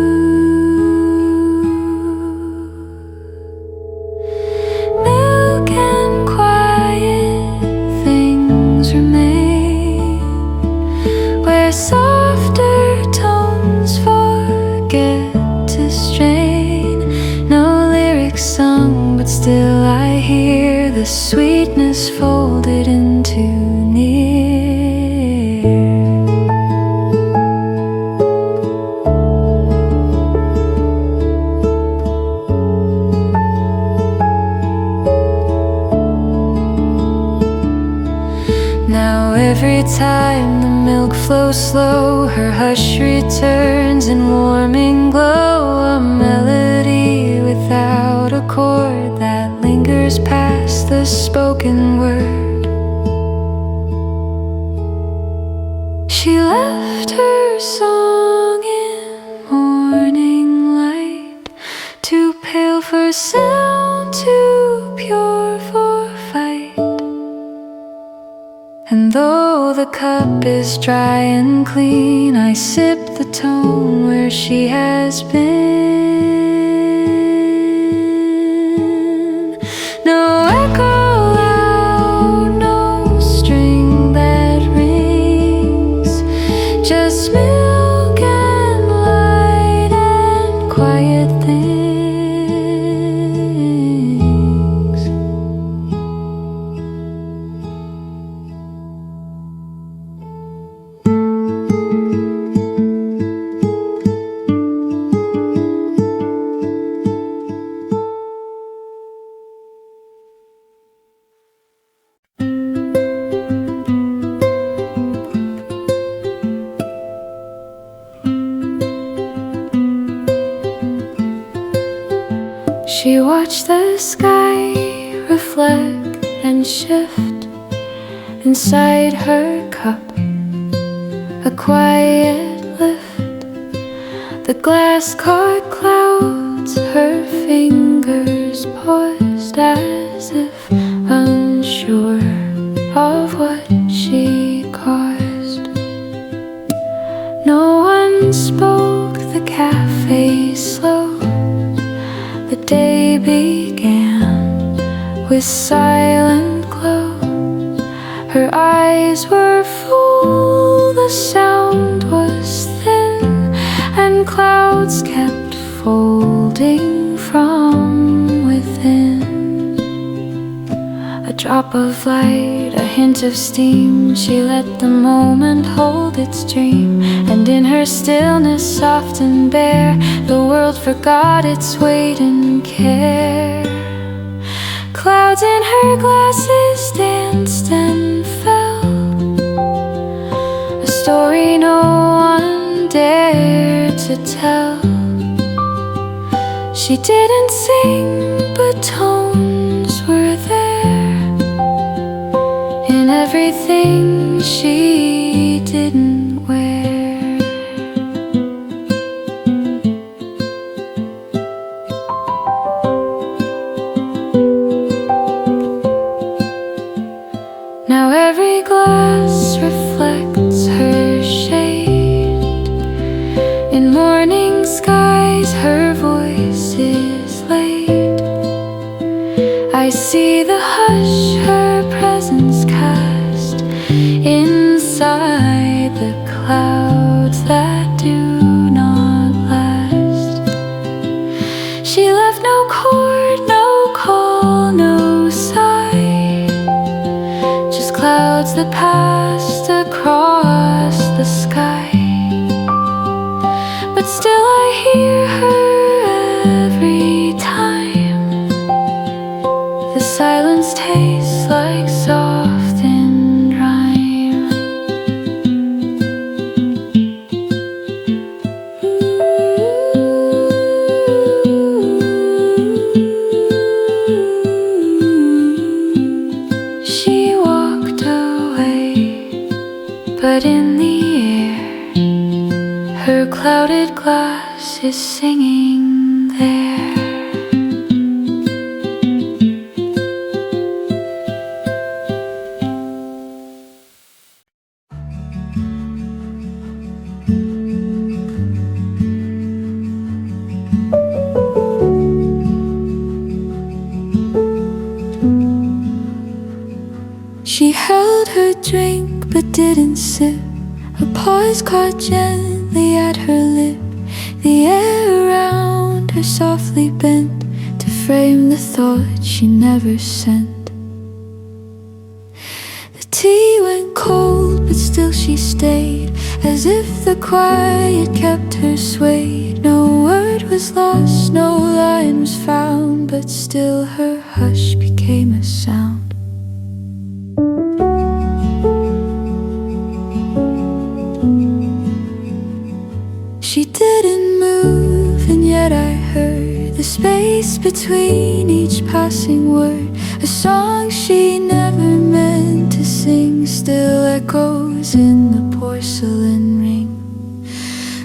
A: Softer tones forget to strain. No lyrics sung, but still I hear the sweetness folded into near. Now every time the milk flows slow, her hush returns in warming glow. A melody without a chord that lingers past the spoken word. She left her song in morning light, too pale for sound, too pure for fight. And though the cup is dry and clean, I sip the tone where she has been. No echo loud, no string that rings, just milk and light and quiet things. She watched the sky reflect and shift inside her cup, a quiet lift. The glass caught clouds, her fingers poised as if unsure of what she caused. No one spoke, the cafe slowed. The day began with silent glow. Her eyes were full, the sound was thin, and clouds kept folding from within. A drop of light, a hint of steam. She let the moment hold its dream, and in her stillness soft and bare, the world forgot its weight and care. Clouds in her glasses danced and fell, a story no one dared to tell. She didn't sing, but tones were there in everything she didn't wear. Now every glass reflects her shade. In morning skies her voice is laid. I see the hush her presence cast inside the clouds that do not last. She left no chord, no call, no sigh, just clouds that passed across the sky. But still I hear her every time. The silence tastes like softened rhyme. She walked away, but in the air her clouded glass is singing there. She held her drink but didn't sip. A pause caught gently at her lip. The air around her softly bent to frame the thought she never sent. The tea went cold but still she stayed, as if the quiet kept her swayed. No word was lost, no line was found, but still her hush became a sound. She didn't move, and yet I heard the space between each passing word. A song she never meant to sing still echoes in the porcelain ring.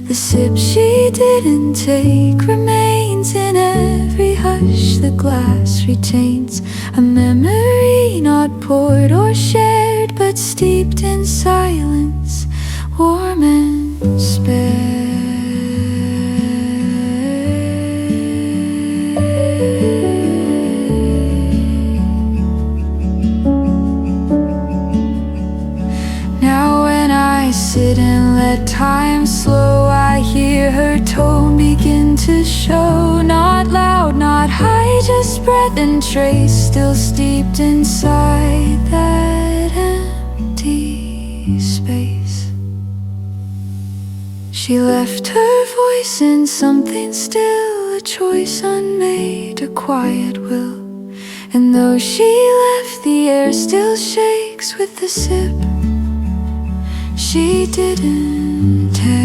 A: The sip she didn't take remains in every hush the glass retains. A memory not poured or shared, but steeped in silence, warm and spare. Sit and let time slow, I hear her tone begin to show. Not loud, not high, just breath and trace, still steeped inside that empty space. She left her voice in something still, a choice unmade, a quiet will. And though she left, the air still shakes with the sip she didn't take.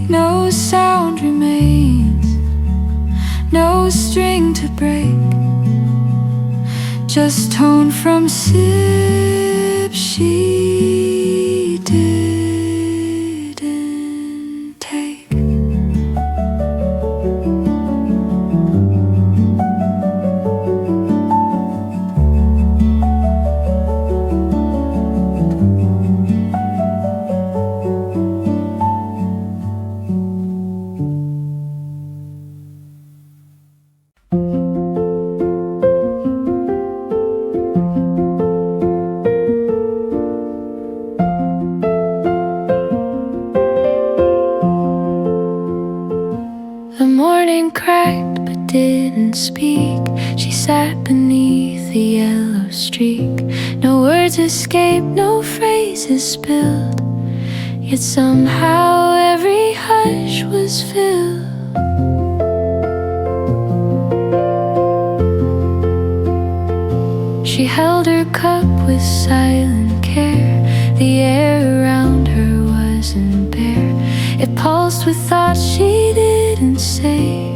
A: No sound remains, no string to break, just tone from sip she didn't take. frame cracked but didn't speak. She sat beneath the yellow streak. No words escaped, no phrases spilled, yet somehow every hush was filled. She held her cup with silent care. The air around her wasn't bare. It pulsed with thoughts she didn't say,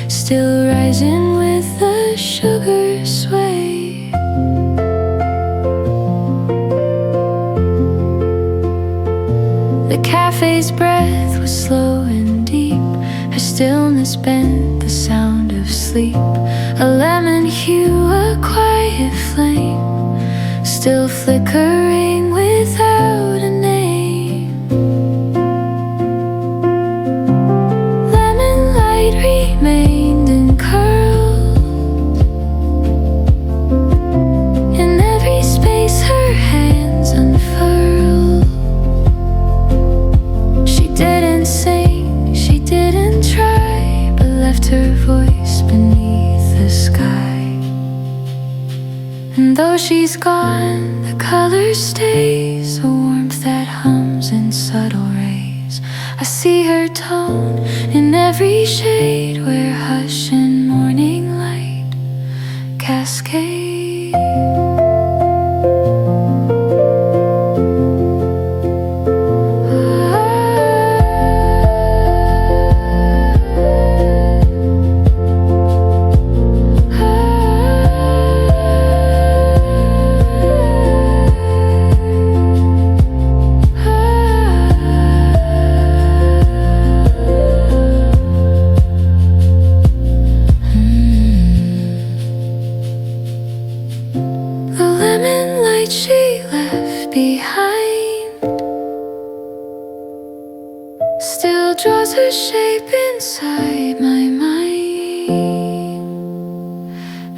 A: still rising with the sugar sway. The cafe's breath was slow and deep. Her stillness bent the sound of sleep. A lemon hue, a quiet flame, still flickering without a name. Lemon light remained in curls. In every space her hands unfurled. She didn't sing, she didn't try, but left her voice beneath the sky. And though she's gone, the color stays, a warmth that hums in subtle rays. I see her tone in every shade, where hush and morning light cascade. She left behind still draws her shape inside my mind.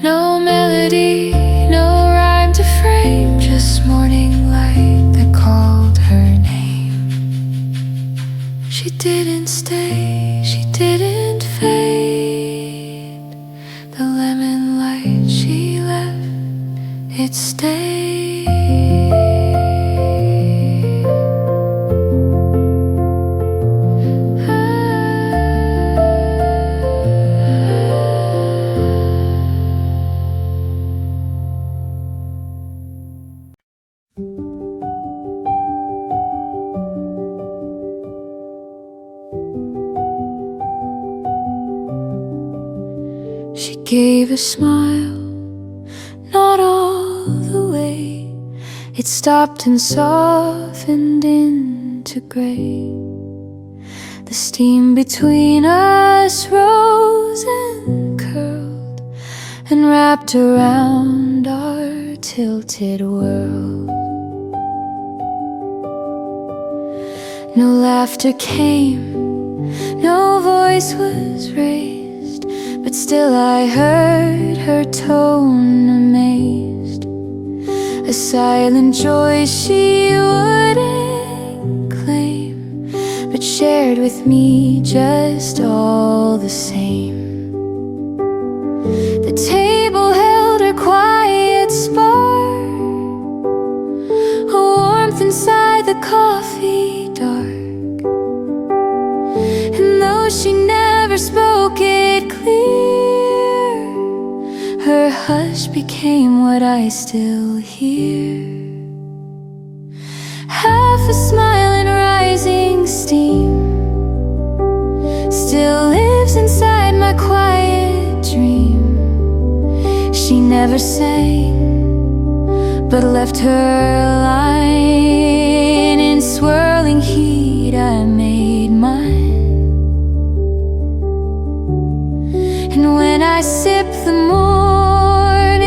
A: No melody, no rhyme to frame, just morning light that called her name. She didn't stay, she didn't fade. The lemon light she left, it stayed. She gave a smile, not all the way. It stopped and softened into gray. The steam between us rose and curled and wrapped around our tilted world. No laughter came, no voice was raised, but still I heard her tone amazed. A silent joy she wouldn't claim, but shared with me just all the same. The table held her quiet spark, a warmth inside the coffee dark. And though she never spoke it clear, her hush became what I still hear. Half a smile and rising steam still lives inside my quiet dream. She never sang, but left her line in swirling heat. I made mine. And when I sip the morning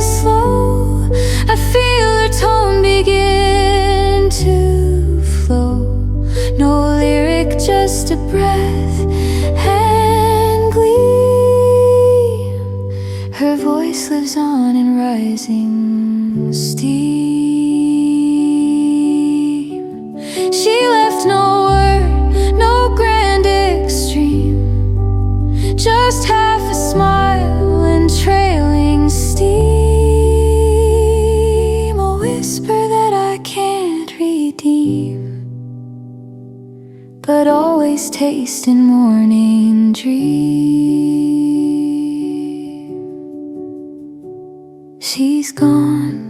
A: slow, I feel her tone begin to flow. No lyric, just a breath and gleam. Her voice lives on in rising steam. She left no word, no grand extreme, just half a smile and trailing steam, a whisper that I can't redeem, but always taste in morning dream. She's gone,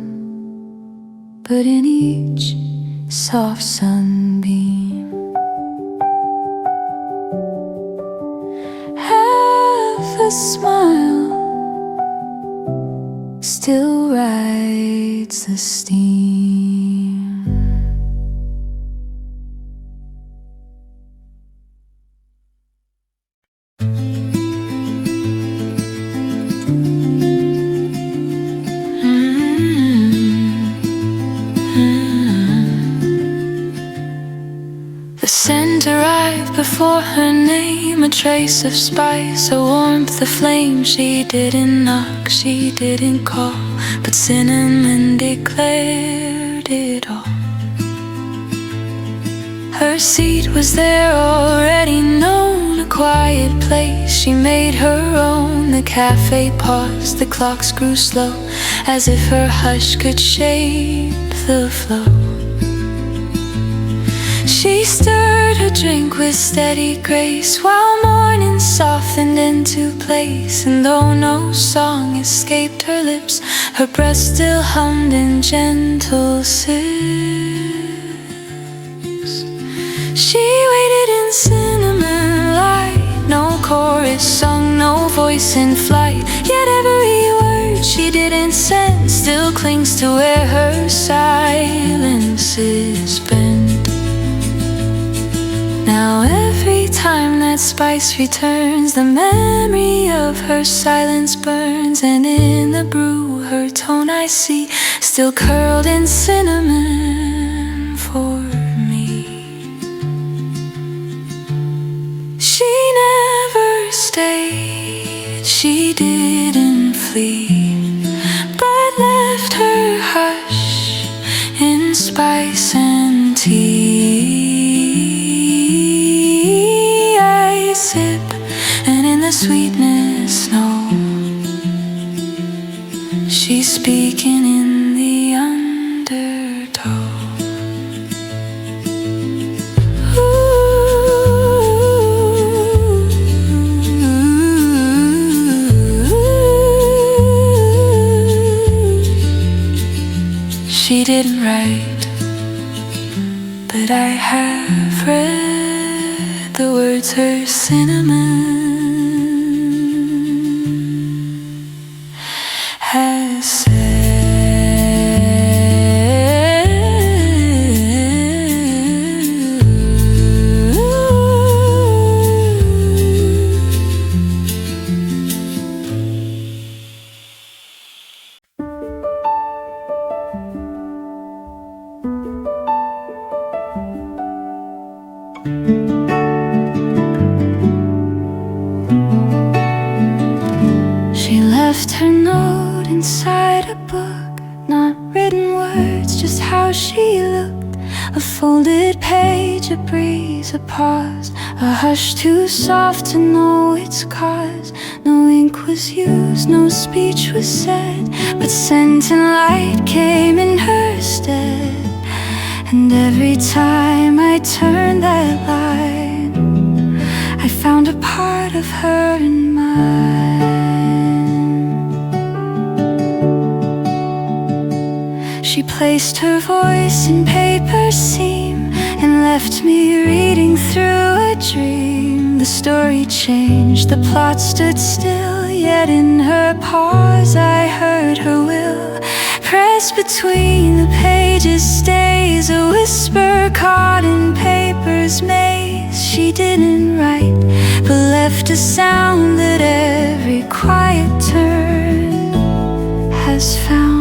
A: but in each soft sunbeam, half a smile still rides the steam. The scent arrived before her name, a trace of spice, a warmth, a flame. She didn't knock, she didn't call, but cinnamon declared it all. Her seat was there, already known, a quiet place she made her own. The cafe paused, the clocks grew slow, as if her hush could shape the flow. She stirred her drink with steady grace, while morning softened into place. And though no song escaped her lips, her breath still hummed in gentle sips. She waited in cinnamon light, no chorus sung, no voice in flight. Yet every word she didn't sense still clings to where her silence is bent. Now every time that spice returns, the memory of her silence burns. And in the brew, her tone I see, still curled in cinnamon for me. She never stayed, she didn't flee, but left her hush in spice and tea. Sip, and in the sweetness, no, she's speaking in the undertone. She didn't write, but I have read the words her cinnamon has said. Left her note inside a book, not written words, just how she looked. A folded page, a breeze, a pause, a hush too soft to know its cause. No ink was used, no speech was said, but scent and light came in her stead. And every time I turned that light, I found a part of her in mine. She placed her voice in paper seam and left me reading through a dream. The story changed, the plot stood still, yet in her pause I heard her will. Pressed between the pages stays a whisper caught in paper's maze. She didn't write, but left a sound that every quiet turn has found.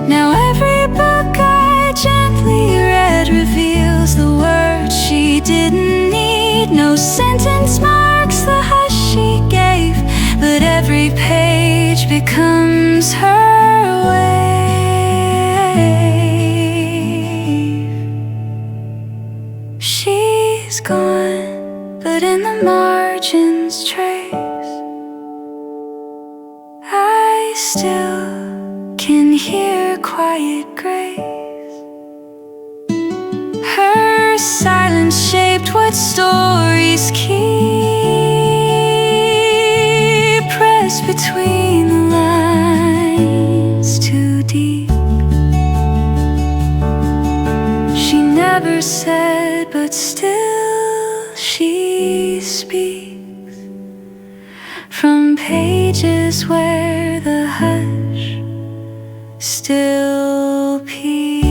A: Now every book I gently read reveals the words she didn't need. No sentence marks the hush she gave, but every page becomes her wave. She's gone, but stood in the margins trace. I still can hear quiet grace. Her silence shaped what stories keep, pressed between the lines too deep. She never said, but still she speaks from pages where the hush still peaks.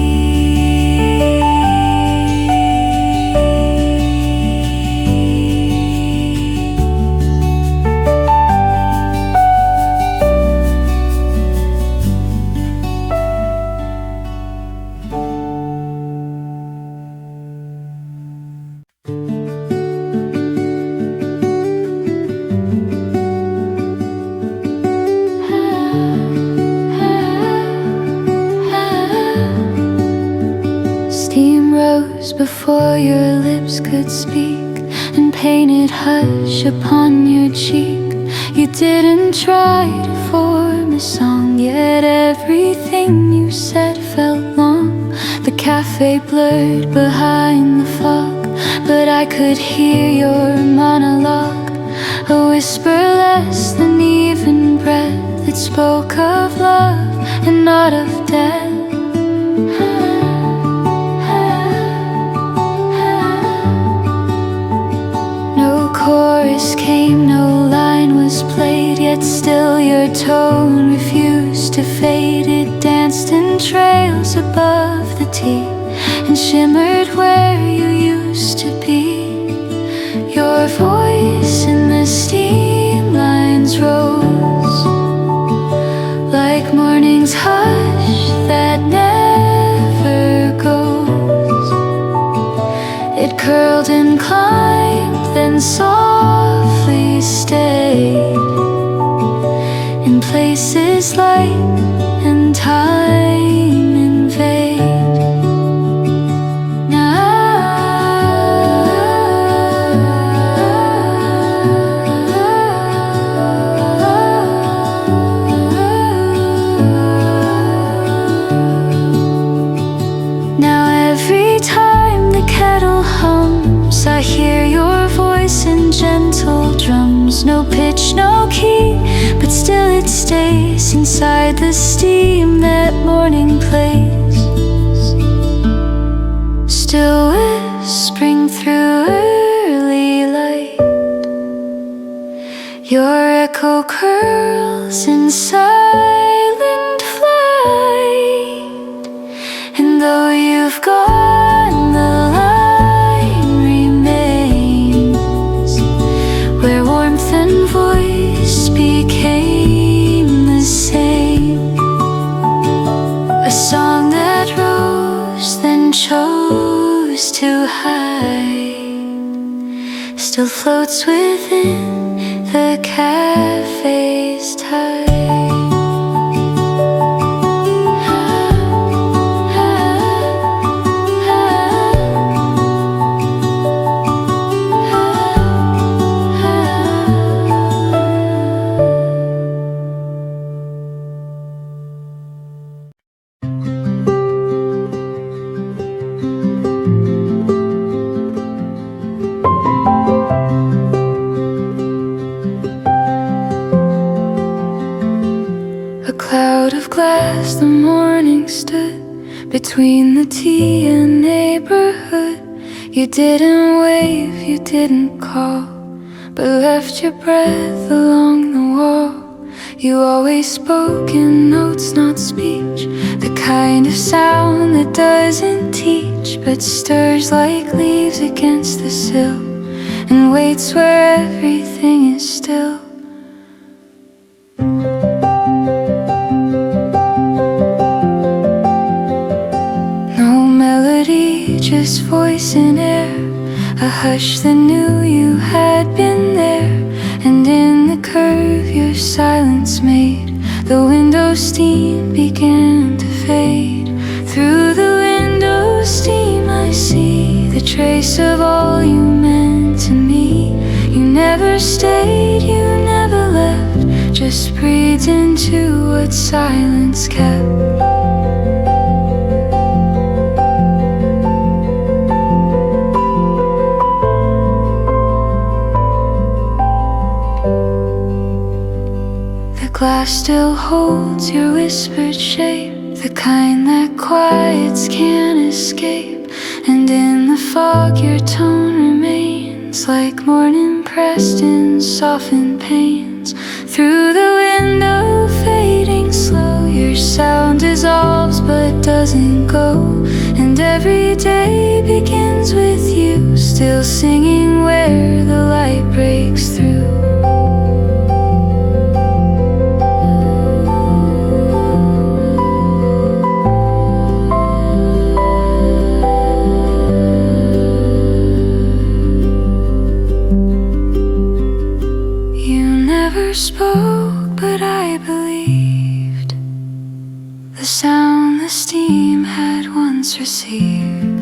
A: Before your lips could speak, and painted hush upon your cheek. You didn't try to form a song, yet everything you said felt long. The cafe blurred behind the fog, but I could hear your monologue, a whisper less than even breath that spoke of love and not of death. Chorus came, no line was played, yet still your tone refused to fade. It danced in trails above the tea and shimmered where you used to be. Your voice in the steam lines rose like morning's hush that never goes. It curled and climbed, then softly stayed in places light and time invade. Now every time the kettle hums, I hear your voice in gentle drums. No pitch, no key, but still it stays inside the steam that morning plays, still whispering through early light. Your echo curls in silent flight, and though you've gone, the line remains where warmth and voice became the same. A song that rose, then chose to hide, still floats within the cafe's tide. Glass, the morning stood between the tea and neighborhood. You didn't wave, you didn't call, but left your breath along the wall. You always spoke in notes, not speech, the kind of sound that doesn't teach, but stirs like leaves against the sill and waits where everything is still. Just voice in air, a hush that knew you had been there. And in the curve your silence made, the window steam began to fade. Through the window steam I see the trace of all you meant to me. stayed, you never left, just breathed into what silence kept. Glass still holds your whispered shape, the kind that quiets can't escape. And in the fog your tone remains, like morning pressed in softened panes. Through the window fading slow, your sound dissolves but doesn't go. And every day begins with you, still singing where the light breaks through. Spoke, but I believed the sound the steam had once received.